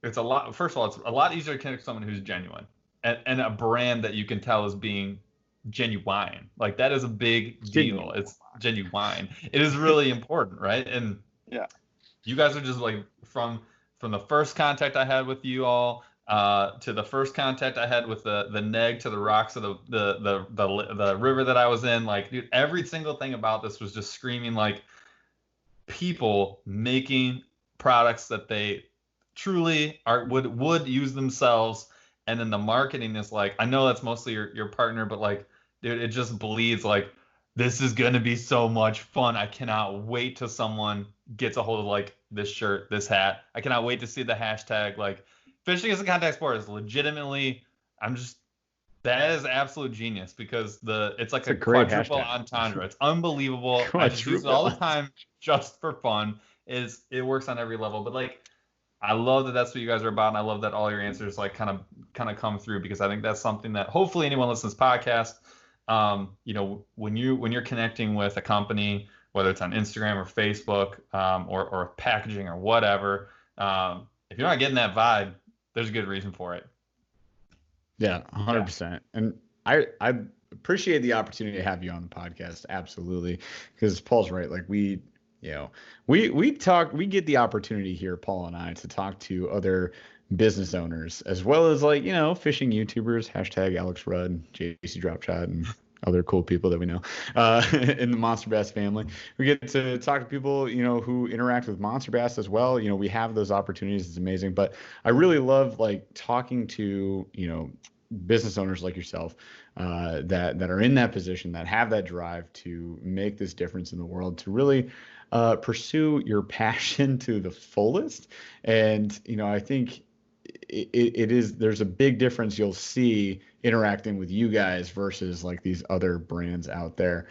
it's a lot. First of all, it's a lot easier to connect with someone who's genuine and a brand that you can tell is being genuine. Like that is a big deal. It's genuine. It is really important, right? And you guys are just like from the first contact I had with you all to the first contact I had with the neg to the rocks of the river that I was in. Like, dude, every single thing about this was just screaming like people making products that they truly would use themselves. And then the marketing is like, I know that's mostly your partner, but like, dude, it just bleeds like, this is going to be so much fun. I cannot wait till someone gets a hold of like this shirt, this hat. I cannot wait to see the hashtag. Like, fishing as a contact sport is legitimately, that is absolute genius because it's like a quadruple entendre. It's unbelievable. I just use it all the time just for fun. It works on every level. But like, I love that that's what you guys are about, and I love that all your answers like kind of come through because I think that's something that hopefully anyone listening to this podcast, when you're connecting with a company, whether it's on Instagram or Facebook or packaging or whatever, if you're not getting that vibe, there's a good reason for it. Yeah, 100%. And I appreciate the opportunity to have you on the podcast, absolutely, because Paul's right. Like we get the opportunity here, Paul and I, to talk to other business owners as well as like, fishing YouTubers, hashtag Alex Rudd, JC Dropshot, and other cool people that we know in the Monster Bass family. We get to talk to people, who interact with Monster Bass as well. We have those opportunities. It's amazing. But I really love like talking to, business owners like yourself that are in that position, that have that drive to make this difference in the world, to really pursue your passion to the fullest. And, I think there's a big difference you'll see interacting with you guys versus like these other brands out there,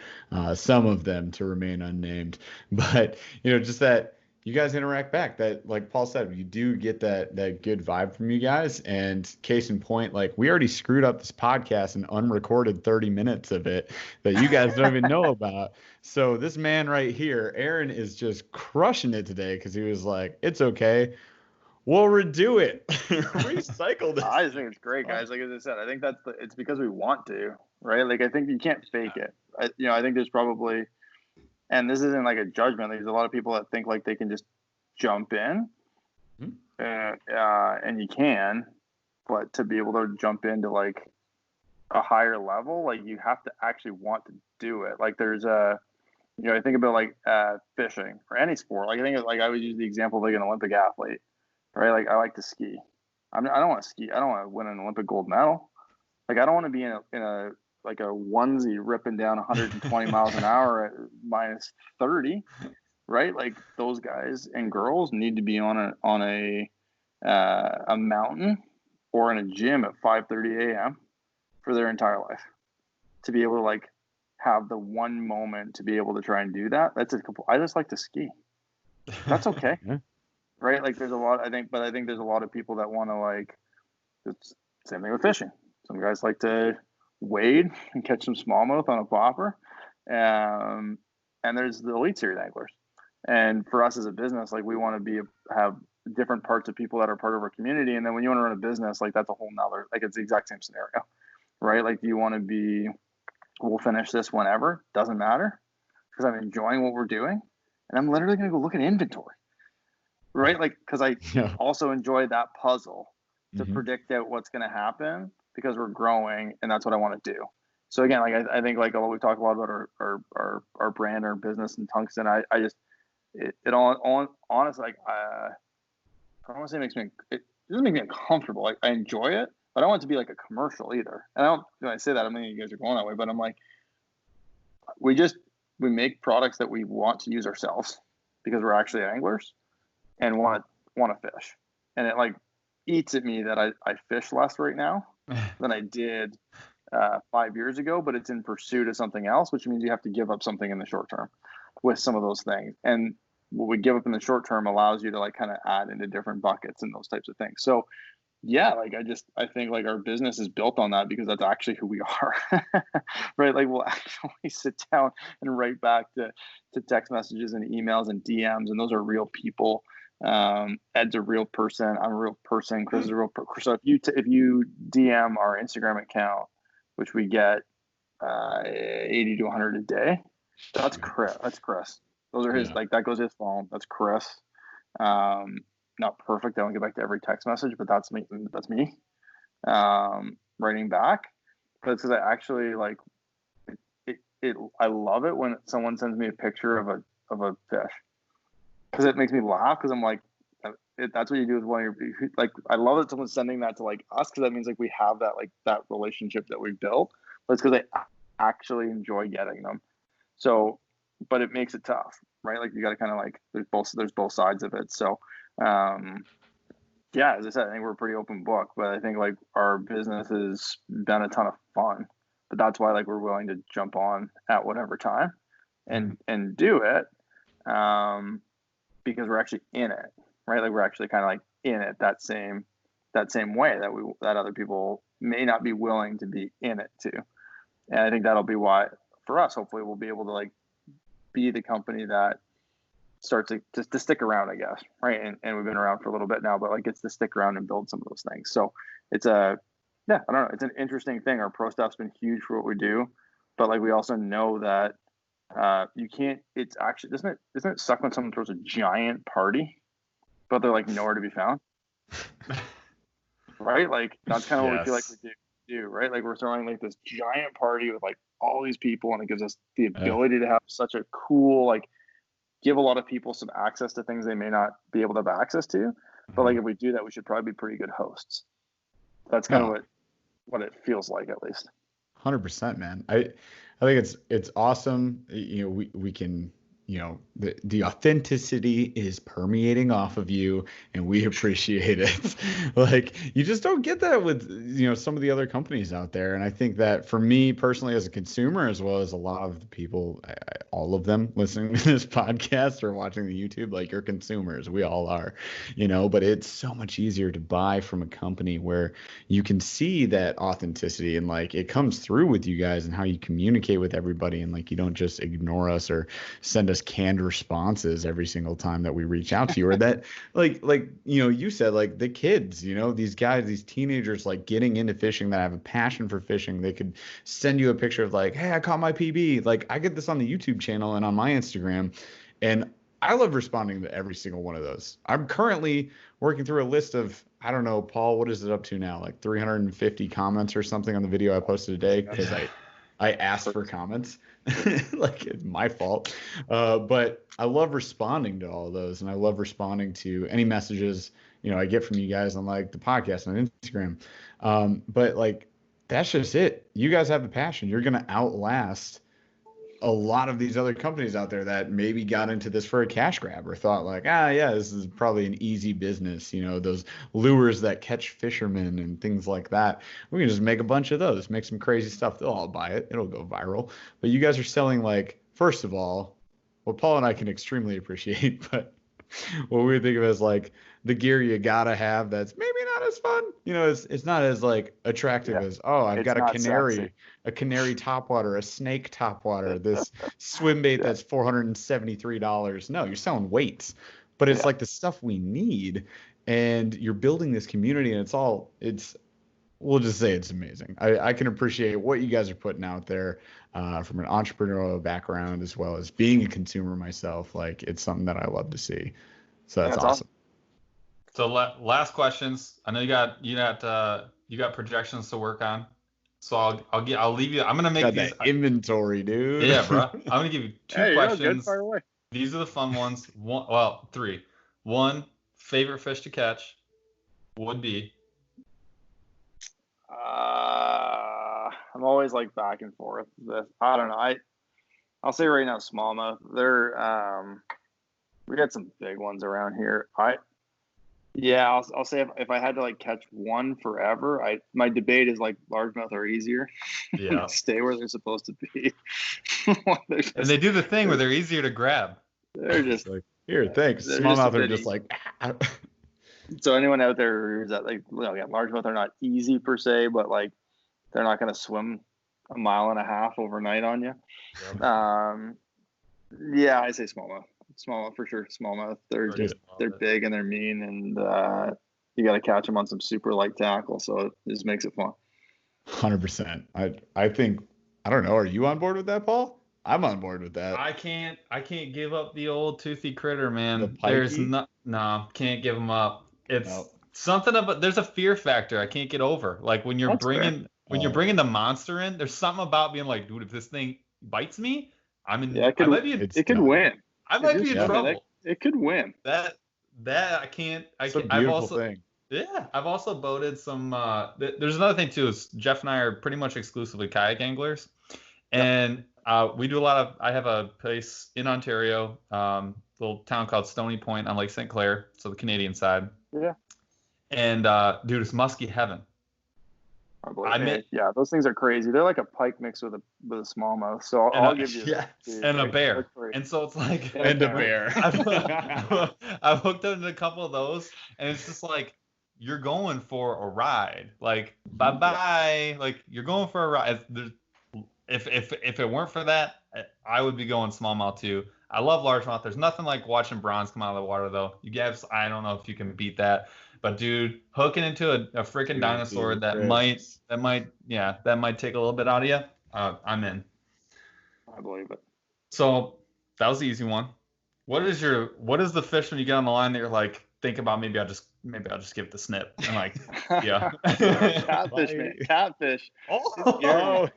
some of them to remain unnamed, but just that you guys interact back, that like Paul said, you do get that good vibe from you guys. And case in point, like we already screwed up this podcast and unrecorded 30 minutes of it that you guys don't even know about. So this man right here, Aaron, is just crushing it today because he was like, it's okay, we'll redo it. Recycle this. I just think it's great, guys. Like as I said, I think it's because we want to, right? Like I think you can't fake it. I think there's probably, and this isn't like a judgment. There's a lot of people that think like they can just jump in, and you can, but to be able to jump into like a higher level, like you have to actually want to do it. Like there's I think about like fishing or any sport. Like I think like I would use the example of like an Olympic athlete. Right, like I like to ski. I don't want to ski. I don't want to win an Olympic gold medal. Like I don't want to be in a like a onesie ripping down 120 miles an hour at minus 30. Right, like those guys and girls need to be on a mountain or in a gym at 5:30 a.m. for their entire life to be able to like have the one moment to be able to try and do that. I just like to ski. That's okay. Yeah. Right, like there's a lot. I think there's a lot of people that want to like. It's same thing with fishing. Some guys like to wade and catch some smallmouth on a popper, and there's the elite series anglers. And for us as a business, like we want to have different parts of people that are part of our community. And then when you want to run a business, like that's a whole nother. Like it's the exact same scenario, right? Like do you want to be? We'll finish this whenever. Doesn't matter, because I'm enjoying what we're doing, and I'm literally going to go look at inventory. Right, like because I also enjoy that puzzle to predict out what's going to happen because we're growing, and that's what I want to do. So again, like I think like we talk a lot about our brand, our business, and Tungsten. I just it all honestly like I don't want to say it doesn't make me uncomfortable. Like I enjoy it, but I don't want it to be like a commercial either. And I don't when I say that, I mean you guys are going that way, but I'm like we make products that we want to use ourselves because we're actually anglers. And want to fish, and it like eats at me that I fish less right now than I did 5 years ago. But it's in pursuit of something else, which means you have to give up something in the short term with some of those things. And what we give up in the short term allows you to like kind of add into different buckets and those types of things. So yeah, like I think like our business is built on that because that's actually who we are, right? Like we'll actually sit down and write back to text messages and emails and DMs, and those are real people. Ed's a real person. I'm a real person. Chris is a real person. So if you DM our Instagram account, which we get 80 to 100 a day, that's Chris. Those are his. Like that goes his phone. That's Chris. Not perfect. I don't get back to every text message, but that's me. That's me. Writing back, but it's because I actually like it. I love it when someone sends me a picture of a fish. Because it makes me laugh because I'm like, that's what you do with one of your, like, I love that someone's sending that to like us because that means like we have that relationship that we built. But it's because I actually enjoy getting them. So, but it makes it tough, right? Like you got to kind of like, there's both sides of it. So, yeah, as I said, I think we're a pretty open book, but I think like our business has been a ton of fun. But that's why like we're willing to jump on at whatever time and do it. Because we're actually in it, right? Like we're actually kind of like in it that same way that other people may not be willing to be in it too. And I think that'll be why for us, hopefully we'll be able to like be the company that starts to stick around, I guess. Right. And we've been around for a little bit now, but like gets to stick around and build some of those things. So it's I don't know. It's an interesting thing. Our pro staff's been huge for what we do, but like we also know that you can't. It's actually doesn't it suck when someone throws a giant party, but they're like nowhere to be found, right? Like that's kind of what we feel like we do, right? Like we're throwing like this giant party with like all these people, and it gives us the ability to have such a cool like give a lot of people some access to things they may not be able to have access to. But like if we do that, we should probably be pretty good hosts. That's kind of what it feels like, at least. 100%, man. I think it's awesome. You know, we can, you know, the authenticity is permeating off of you, and we appreciate it. Like, you just don't get that with, you know, some of the other companies out there. And I think that for me personally, as a consumer, as well as a lot of the people, all of them listening to this podcast or watching the YouTube, like, you're consumers. We all are, you know. But it's so much easier to buy from a company where you can see that authenticity, and like it comes through with you guys and how you communicate with everybody, and like you don't just ignore us or send us canned responses every single time that we reach out to you, or that like you know, you said, like, the kids, you know, these guys, these teenagers, like, getting into fishing, that have a passion for fishing, they could send you a picture of like, hey, I caught my PB. Like, I get this on the YouTube channel and on my Instagram, and I love responding to every single one of those. I'm currently working through a list of, I don't know, Paul, what is it up to now? Like 350 comments or something on the video I posted today, because I asked for comments. Like, it's my fault. But I love responding to all of those, and I love responding to any messages, you know, I get from you guys on like the podcast on Instagram. But like, that's just it. You guys have the passion. You're gonna outlast a lot of these other companies out there that maybe got into this for a cash grab, or thought like, yeah, this is probably an easy business. You know, those lures that catch fishermen and things like that. We can just make a bunch of those, make some crazy stuff. They'll all buy it. It'll go viral. But you guys are selling, like, first of all, what Paul and I can extremely appreciate, but what we think of as like the gear you gotta have, that's maybe not as fun. You know, it's not as like attractive as, oh, I've got a canary topwater, a snake topwater, this swim bait that's $473. No, you're selling weights, but it's like the stuff we need, and you're building this community, and we'll just say it's amazing. I can appreciate what you guys are putting out there from an entrepreneurial background, as well as being a consumer myself. Like, it's something that I love to see. So that's awesome. So last questions. I know you got projections to work on. So I'll leave you. I'm gonna make these inventory, dude. Yeah, bro. I'm gonna give you two questions. Good, fire away. These are the fun ones. Three. One, favorite fish to catch would be. I'm always like back and forth. I don't know. I'll say right now, smallmouth. We got some big ones around here. I'll say if I had to like catch one forever, my debate is like largemouth are easier. Yeah. Stay where they're supposed to be. And they do the thing where they're easier to grab. They're just like, here, thanks. Smallmouth are just like. So anyone out there who's that, like, largemouth are not easy per se, but like they're not going to swim a mile and a half overnight on you. Yeah, I say smallmouth. Smallmouth for sure. Smallmouth. They're big and they're mean, and you got to catch them on some super light tackle, so it just makes it fun. 100%. I think, I don't know. Are you on board with that, Paul? I'm on board with that. I can't give up the old toothy critter, man. Can't give them up. It's something about, there's a fear factor I can't get over. Like when you're bringing the monster in, there's something about being like, dude, if this thing bites me, I'm in. Yeah, it could win. I might be in trouble. It could win. That I can't. It's a beautiful thing. Yeah, I've also boated some. There's another thing too. Is Jeff and I are pretty much exclusively kayak anglers, and we do a lot of. I have a place in Ontario, little town called Stony Point on Lake St. Clair, so the Canadian side. Yeah. And dude, it's musky heaven. Yeah, those things are crazy. They're like a pike mixed with a smallmouth. So I'll give you that. And a bear. And so it's like a bear. I've hooked into a couple of those, and it's just like you're going for a ride. Like bye. Like you're going for a ride. If it weren't for that, I would be going smallmouth too. I love largemouth. There's nothing like watching bronze come out of the water though. I don't know if you can beat that. But dude, hooking into a freaking dinosaur that might take a little bit out of you, I'm in. I believe it. So that was the easy one. What is the fish when you get on the line that you're like, think about maybe I'll just give it the snip and like, yeah. Catfish, man. Catfish. Oh.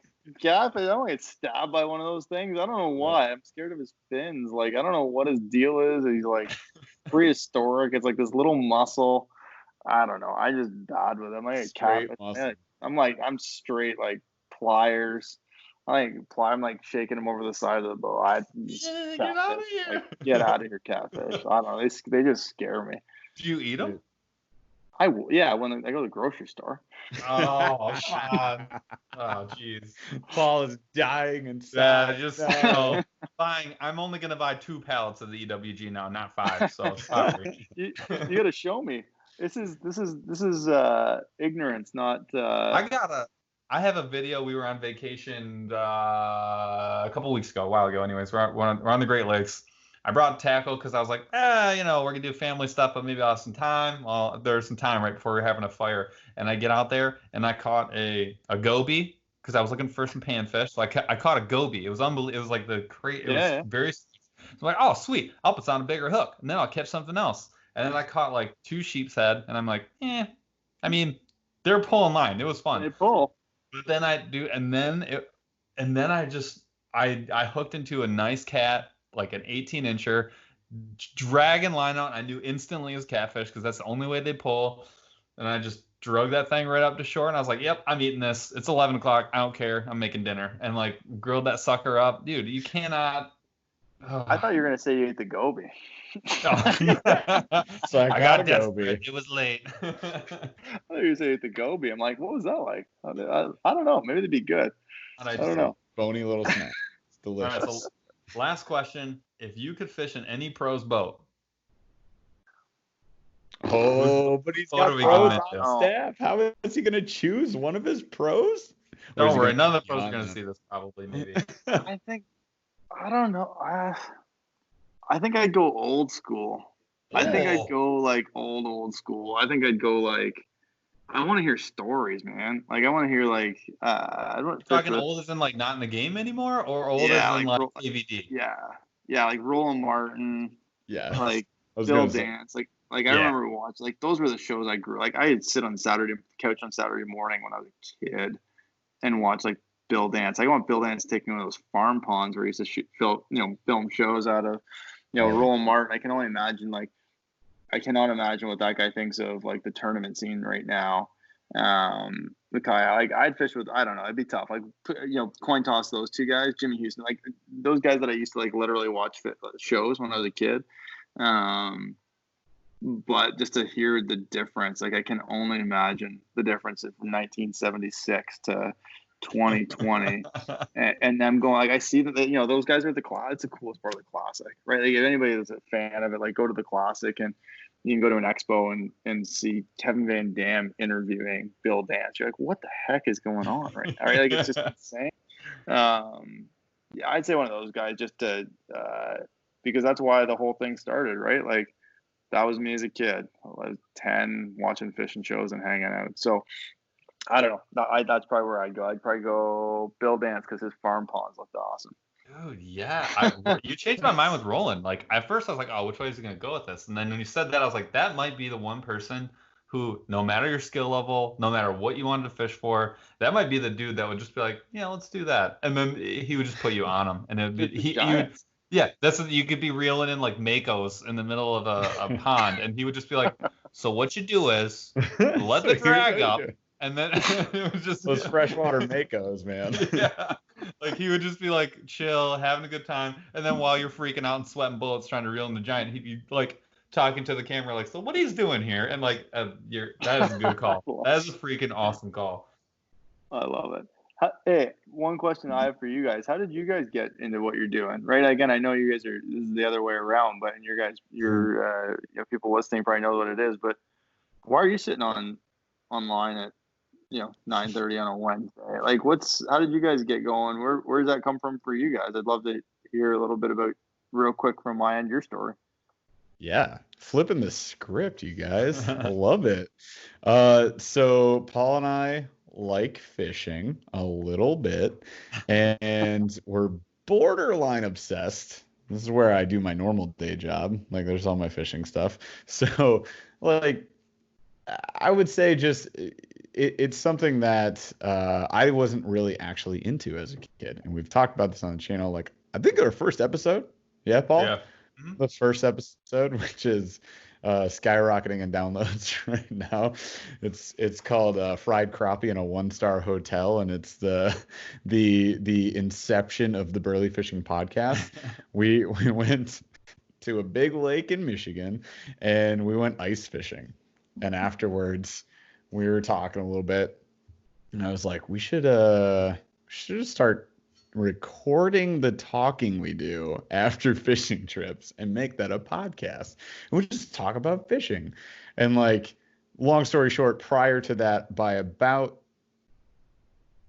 Catfish. I don't want to get stabbed by one of those things. I don't know why. I'm scared of his fins. Like, I don't know what his deal is. He's like prehistoric. It's like this little muscle. I don't know. I just died with him. I'm straight like pliers. I'm like shaking them over the side of the boat. Get out of here! Like, get out of here, catfish. I don't know. They just scare me. Do you eat them? Yeah, when I go to the grocery store. Oh, come on. Oh, jeez. Paul is dying inside. Yeah, buying. I'm only gonna buy 2 pallets of the EWG now, not 5. So sorry. you gotta show me. This is ignorance, not. I have a video. We were on vacation a couple weeks ago, a while ago. Anyways, we're on the Great Lakes. I brought tackle because I was like, we're gonna do family stuff, but maybe I'll have some time. Well, there's some time right before we're having a fire, and I get out there and I caught a goby because I was looking for some panfish. So I caught a goby. It was unbelievable. It was like was very. So I'm like, oh sweet, I'll put on a bigger hook, and then I'll catch something else. And then I caught like 2 sheep's head, and I'm like, I mean, they're pulling line. It was fun. They pull. But then I hooked into a nice cat, like an 18-incher, dragging line out. I knew instantly it was catfish because that's the only way they pull. And I just drug that thing right up to shore, and I was like, yep, I'm eating this. It's 11 o'clock. I don't care. I'm making dinner. And like grilled that sucker up. Dude, you cannot. I thought you were going to say you ate the goby. So I got a goby. It was late. I thought you were going to say you ate the goby. I'm like, what was that like? I don't know. Maybe they'd be good. I don't know. Bony little snack. It's delicious. All right, so last question. If you could fish in any pro's boat. Oh, but he's got pros on staff. How is he going to choose one of his pros? Don't worry. None of the pros are going to see this probably, maybe. I don't know. I think I'd go old school. I think I'd go like old school. I think I'd go like, I want to hear stories, man. Like I want to hear like, talking old as in like not in the game anymore, or old as in like AVD? Yeah, like Roland Martin. Yeah. Like Bill Dance. Like I remember watching, like those were the shows I grew. Like I'd sit on the couch on Saturday morning when I was a kid and watch like Bill Dance. I want Bill Dance taking one of those farm ponds where he used to film shows out of, Roland Martin. I can only imagine I cannot imagine what that guy thinks of like the tournament scene right now. The guy, like I'd fish with, I don't know, it'd be tough. Like, coin toss those 2 guys, Jimmy Houston, like those guys that I used to like literally watch shows when I was a kid. But just to hear the difference, like I can only imagine the difference from 1976 to 2020 and them going, like I see that those guys are at the class. It's the coolest part of the classic, right? Like if anybody that's a fan of it, like go to the classic and you can go to an expo and see Kevin Van Dam interviewing Bill Dance. You're like, what the heck is going on right now? Right? Like it's just insane. I'd say one of those guys just to because that's why the whole thing started, right? Like that was me as a kid. I was 10 watching fishing shows and hanging out. So I don't know. That's probably where I'd go. I'd probably go Bill Dance because his farm ponds looked awesome. Dude, yeah. You changed my mind with Roland. Like at first I was like, oh, which way is he gonna go with this? And then when you said that, I was like, that might be the one person who, no matter your skill level, no matter what you wanted to fish for, that might be the dude that would just be like, yeah, let's do that. And then he would just put you on him, and it would be that's what you could be reeling in like Makos in the middle of a pond, and he would just be like, so what you do is let the drag up. And then it was just those freshwater Makos, man. Yeah, like he would just be like chill, having a good time, and then while you're freaking out and sweating bullets trying to reel in the giant, he'd be like talking to the camera, like, so what he's doing here, and like, that is a good call. That is a freaking awesome call. I love it. Hey, one question I have for you guys: how did you guys get into what you're doing? Right? Again, I know you guys this is the other way around, but your people listening probably know what it is. But why are you sitting online at 9:30 on a Wednesday? Like, how did you guys get going? Where does that come from for you guys? I'd love to hear a little bit about, real quick from my end, your story. Yeah, flipping the script, you guys. I love it. So Paul and I like fishing a little bit, and we're borderline obsessed. This is where I do my normal day job. Like, there's all my fishing stuff. So, like, I would say just it's something that I wasn't really actually into as a kid. And we've talked about this on the channel. Like, I think our first episode. Yeah, Paul? Yeah. The first episode, which is skyrocketing in downloads right now. It's called Fried Crappie in a 1-Star Hotel, and it's the inception of the Burley Fishing Podcast. We went to a big lake in Michigan, and we went ice fishing. And afterwards, we were talking a little bit, and I was like, we should just start recording the talking we do after fishing trips and make that a podcast. And we just talk about fishing. And like, long story short, prior to that, by about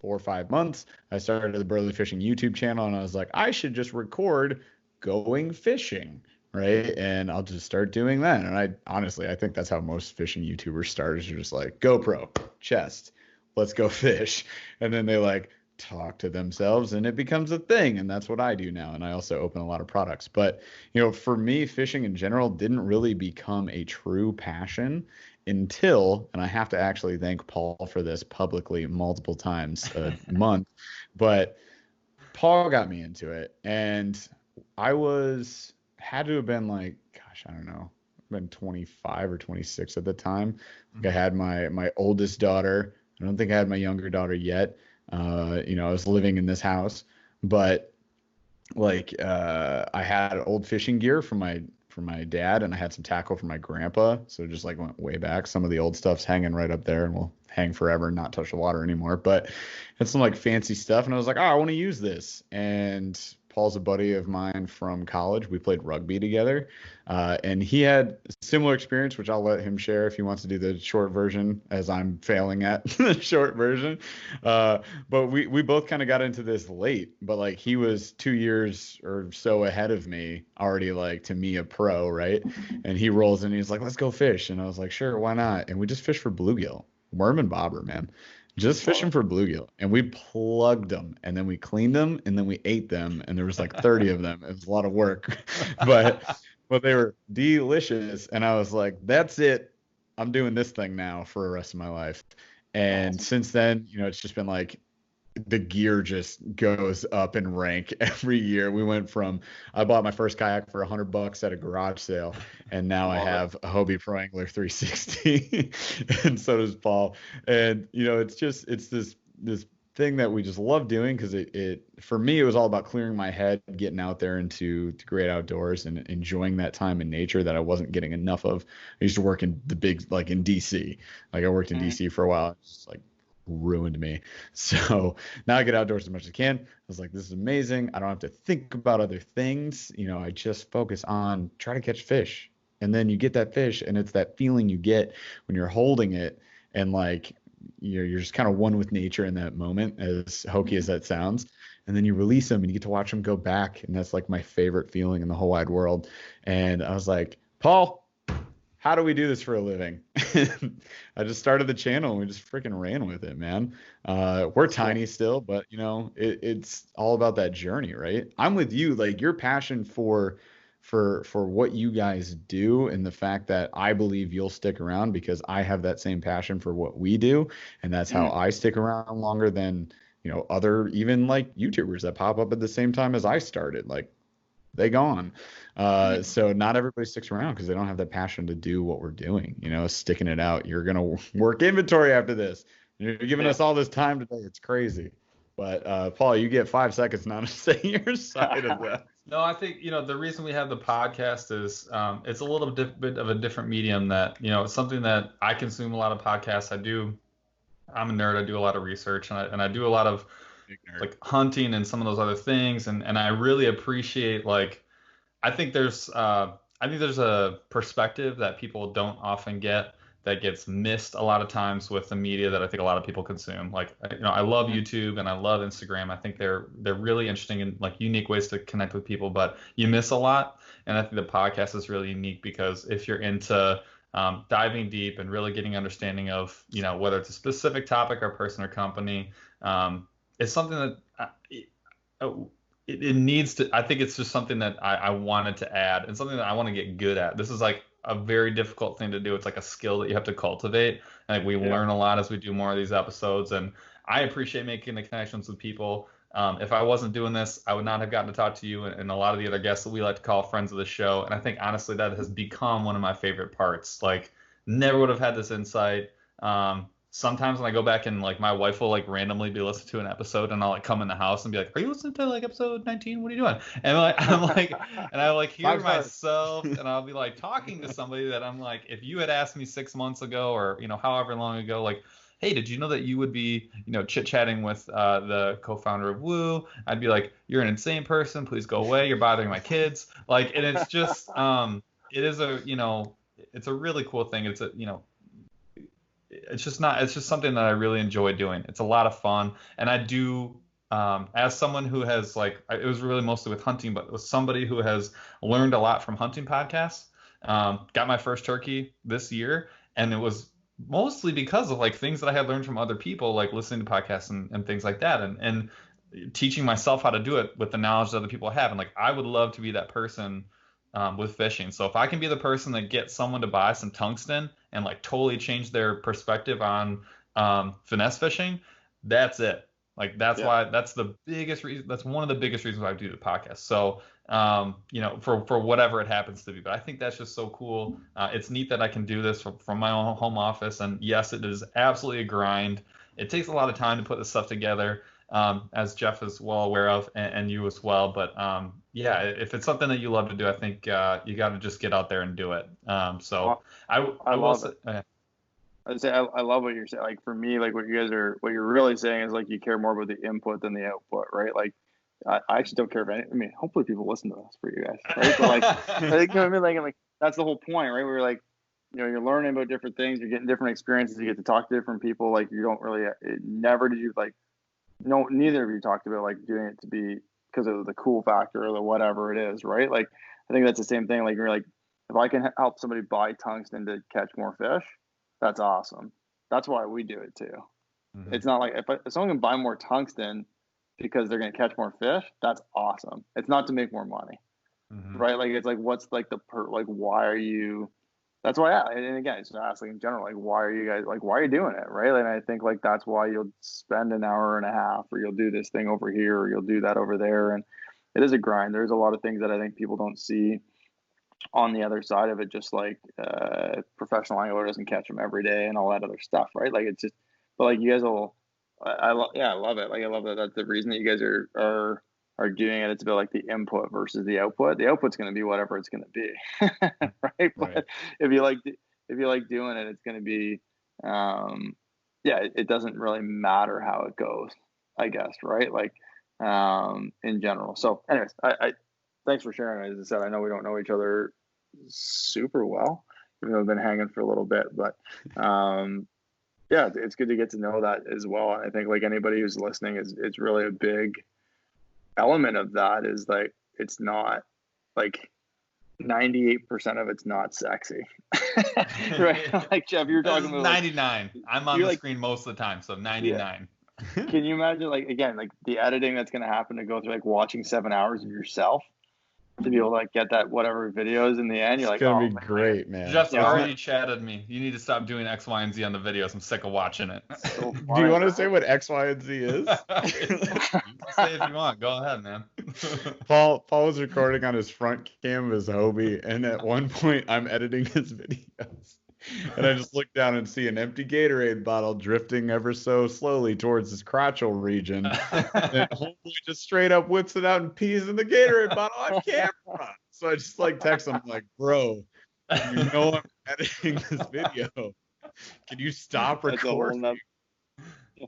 4 or 5 months, I started the Burley Fishing YouTube channel, and I was like, I should just record going fishing, right? And I'll just start doing that. And I think that's how most fishing YouTubers start, is you're just like, GoPro, chest, let's go fish. And then they like talk to themselves, and it becomes a thing. And that's what I do now. And I also open a lot of products. But, for me, fishing in general didn't really become a true passion until, and I have to actually thank Paul for this publicly multiple times a month, but Paul got me into it. And I had to have been like, gosh, I don't know, I've been 25 or 26 at the time. I had my oldest daughter. I don't think I had my younger daughter yet. I was living in this house, but like I had old fishing gear from my dad, and I had some tackle from my grandpa. So just like went way back. Some of the old stuff's hanging right up there and will hang forever and not touch the water anymore. But it's some like fancy stuff, and I was like, I want to use this. And Paul's a buddy of mine from college. We played rugby together, and he had a similar experience, which I'll let him share if he wants to do the short version, as I'm failing at the short version. But we both kind of got into this late, but like he was 2 years or so ahead of me, already like to me a pro, right? And he rolls in, and he's like, let's go fish. And I was like, sure, why not? And we just fished for bluegill, worm and bobber, man. Just fishing for bluegill, and we plugged them, and then we cleaned them, and then we ate them, and there was like 30 of them. It was a lot of work, but they were delicious. And I was like, that's it. I'm doing this thing now for the rest of my life. And since then, it's just been like the gear just goes up in rank every year. We went from, I bought my first kayak for $100 at a garage sale, and now I have a Hobie Pro Angler 360, and so does Paul. And it's this thing that we just love doing, because it for me, it was all about clearing my head, getting out there into the great outdoors, and enjoying that time in nature that I wasn't getting enough of. I used to work in the big, like in DC. Like I worked in DC for a while. It's just like ruined me. So now I get outdoors as much as I can. I was like, this is amazing. I don't have to think about other things. I just focus on try to catch fish. And then you get that fish, and it's that feeling you get when you're holding it, and like you're just kind of one with nature in that moment, as hokey as that sounds. And then you release them, and you get to watch them go back, and that's like my favorite feeling in the whole wide world. And I was like, Paul, how do we do this for a living? I just started the channel, and we just freaking ran with it, man. We're tiny still, but it's all about that journey, right? I'm with you. Like your passion for what you guys do, and the fact that I believe you'll stick around because I have that same passion for what we do. And that's how I stick around longer than, other even like YouTubers that pop up at the same time as I started. Like they gone. So not everybody sticks around because they don't have the passion to do what we're doing, sticking it out. You're going to work inventory after this. You're giving us all this time today. It's crazy. But Paul, you get 5 seconds now to say your side of that. No, I think, the reason we have the podcast is it's a little bit of a different medium that, it's something that I consume a lot of podcasts. I'm a nerd. I do a lot of research, and I do a lot of like hunting and some of those other things. And I really appreciate, like, I think there's a perspective that people don't often get, that gets missed a lot of times with the media that I think a lot of people consume. Like, I love YouTube and I love Instagram. I think they're really interesting and like unique ways to connect with people, but you miss a lot. And I think the podcast is really unique because if you're into diving deep and really getting understanding of, whether it's a specific topic or person or company, it's something that it needs to. I think it's just something that I wanted to add, and something that I want to get good at. This is like a very difficult thing to do. It's like a skill that you have to cultivate. And like we learn a lot as we do more of these episodes. And I appreciate making the connections with people. If I wasn't doing this, I would not have gotten to talk to you and a lot of the other guests that we like to call friends of the show. And I think honestly that has become one of my favorite parts. Like, never would have had this insight. Sometimes when I go back and like my wife will like randomly be listening to an episode and I'll like come in the house and be like, "Are you listening to like episode 19? What are you doing?" And and I like hear myself and I'll be like talking to somebody that I'm like, if you had asked me 6 months ago or however long ago, like, "Hey, did you know that you would be chit-chatting with the co-founder of Woo?" I'd be like, "You're an insane person. Please go away. You're bothering my kids." Like, and it's just it is it's a really cool thing. It's it's just something that I really enjoy doing. It's a lot of fun. And I do, as someone who has it was really mostly with hunting, but with somebody who has learned a lot from hunting podcasts, got my first turkey this year. And it was mostly because of like things that I had learned from other people, like listening to podcasts and things like that. And teaching myself how to do it with the knowledge that other people have. And like, I would love to be that person with fishing. So if I can be the person that gets someone to buy some tungsten and like totally change their perspective on finesse fishing, that's it. Like why that's the biggest reason. That's one of the biggest reasons why I do the podcast. So for whatever it happens to be. But I think that's just so cool. It's neat that I can do this from my own home office. And yes, it is absolutely a grind. It takes a lot of time to put this stuff together. As Jeff is well aware of, and you as well. But if it's something that you love to do, I think you got to just get out there and do it. I will say, I'd say I love what you're saying. Like for me, like what you're really saying is like you care more about the input than the output, right? Like I actually don't care about I mean, hopefully people listen to this for you guys, right? But like, you know what I mean? Like, I'm like that's the whole point, right? We're like, you're learning about different things, you're getting different experiences, you get to talk to different people. Like you don't really, never did you like. No, neither of you talked about like doing it to be because of the cool factor or the whatever it is, right? Like, I think that's the same thing. Like, you're like, if I can help somebody buy tungsten to catch more fish, that's awesome. That's why we do it too. Mm-hmm. It's not like if someone can buy more tungsten because they're going to catch more fish, that's awesome. It's not to make more money, right? Like, it's like, what's like why are you? That's why, and again, it's just asking in general, like, why are you doing it, right? And I think like that's why you'll spend an hour and a half, or you'll do this thing over here, or you'll do that over there, and it is a grind. There's a lot of things that I think people don't see on the other side of it, just like professional angler doesn't catch them every day and all that other stuff, right? Like it's just, but like you guys will, I love it. Like I love that. That's the reason that you guys are doing it. It's about like the input versus the output. The output's going to be whatever it's going to be, right? But if you like doing it, it's going to be, it doesn't really matter how it goes, I guess, right? Like, in general. So, anyways, I thanks for sharing. As I said, I know we don't know each other super well, even though we've been hanging for a little bit, but it's good to get to know that as well. And I think like anybody who's listening it's really a big element of that is like it's not like 98% of it's not sexy. Right? Like Jeff, you're talking about 99. I'm on the screen most of the time, so 99. Yeah. Can you imagine like again like the editing that's going to happen to go through like watching 7 hours of yourself to be able to like get that whatever videos in the end? You're like, it's gonna be great, man. Jeff's already chatted me. You need to stop doing X, Y, and Z on the videos. I'm sick of watching it. So do you want to say what X, Y, and Z is? You can say if you want. Go ahead, man. Paul was recording on his front cam of his Hobie, and at one point I'm editing his videos. And I just look down and see an empty Gatorade bottle drifting ever so slowly towards his crotchal region. And homeboy just straight up whips it out and pees in the Gatorade bottle on camera. So I just like text him like, bro, you know I'm editing this video. Can you stop recording? A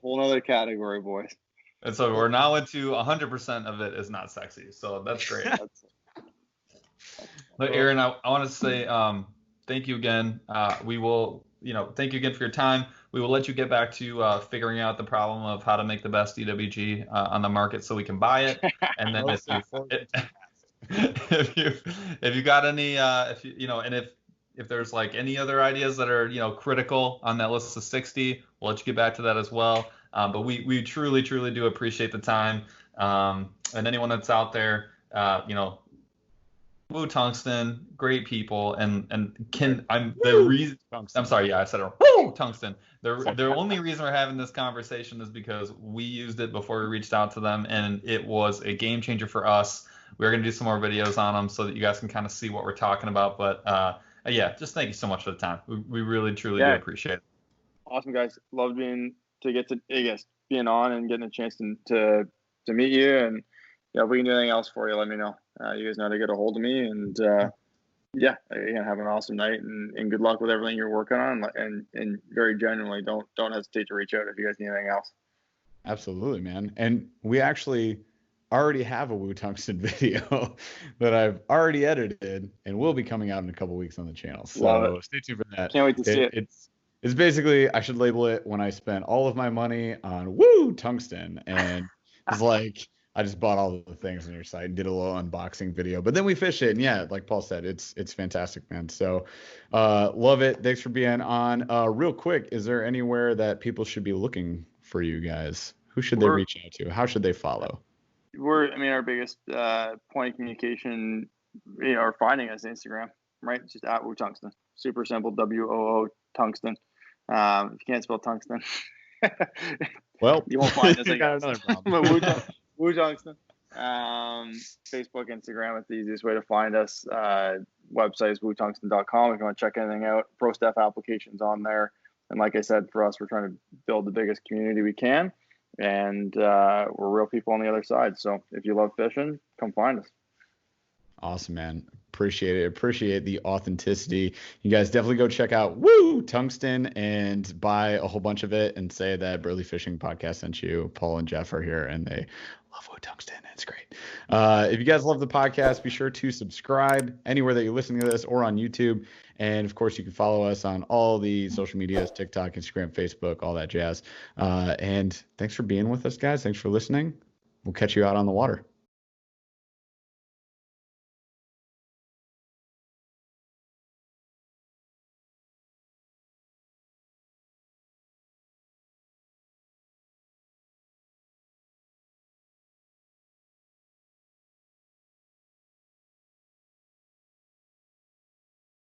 whole nother category, boys. And so we're now into 100% of it is not sexy. So that's great. But Aaron, I want to say thank you again. We will, thank you again for your time. We will let you get back to figuring out the problem of how to make the best EWG on the market so we can buy it. And then if you got any, if there's like any other ideas that are, critical on that list of 60, we'll let you get back to that as well. But we truly, truly do appreciate the time. And anyone that's out there, Woo Tungsten, great people, and I'm sorry, yeah, I said it wrong. Woo Tungsten. The only reason we're having this conversation is because we used it before we reached out to them, and it was a game changer for us. We're gonna do some more videos on them so that you guys can kind of see what we're talking about. But yeah, just thank you so much for the time. We really truly do appreciate it. Awesome, guys. Love being on and getting a chance to meet you. And yeah, if we can do anything else for you, let me know. You guys know how to get a hold of me. And yeah, again, have an awesome night and good luck with everything you're working on. And very genuinely, don't hesitate to reach out if you guys need anything else. Absolutely, man. And we actually already have a Woo Tungsten video that I've already edited and will be coming out in a couple weeks on the channel. So stay tuned for that. Can't wait to see it. It's basically, I should label it when I spent all of my money on Woo Tungsten. And it's like, I just bought all the things on your site and did a little unboxing video. But then we fish it. And yeah, like Paul said, it's fantastic, man. So love it. Thanks for being on. Real quick, is there anywhere that people should be looking for you guys? Who should they reach out to? How should they follow? Our biggest point of communication, or finding us Instagram, right? It's just at Woo Tungsten. Super simple, WOO Tungsten. If you can't spell tungsten, well, you won't find us. You got another problem. Woo Tungsten. Facebook, Instagram, it's the easiest way to find us. Website is wootungsten.com if you want to check anything out. Pro staff applications on there. And like I said, for us, we're trying to build the biggest community we can. And we're real people on the other side. So if you love fishing, come find us. Awesome, man. Appreciate it. Appreciate the authenticity. You guys definitely go check out Woo Tungsten and buy a whole bunch of it and say that Burley Fishing Podcast sent you. Paul and Jeff are here and they love Woo Tungsten. It's great. If you guys love the podcast, be sure to subscribe anywhere that you're listening to this or on YouTube. And of course, you can follow us on all the social medias, TikTok, Instagram, Facebook, all that jazz. And thanks for being with us, guys. Thanks for listening. We'll catch you out on the water.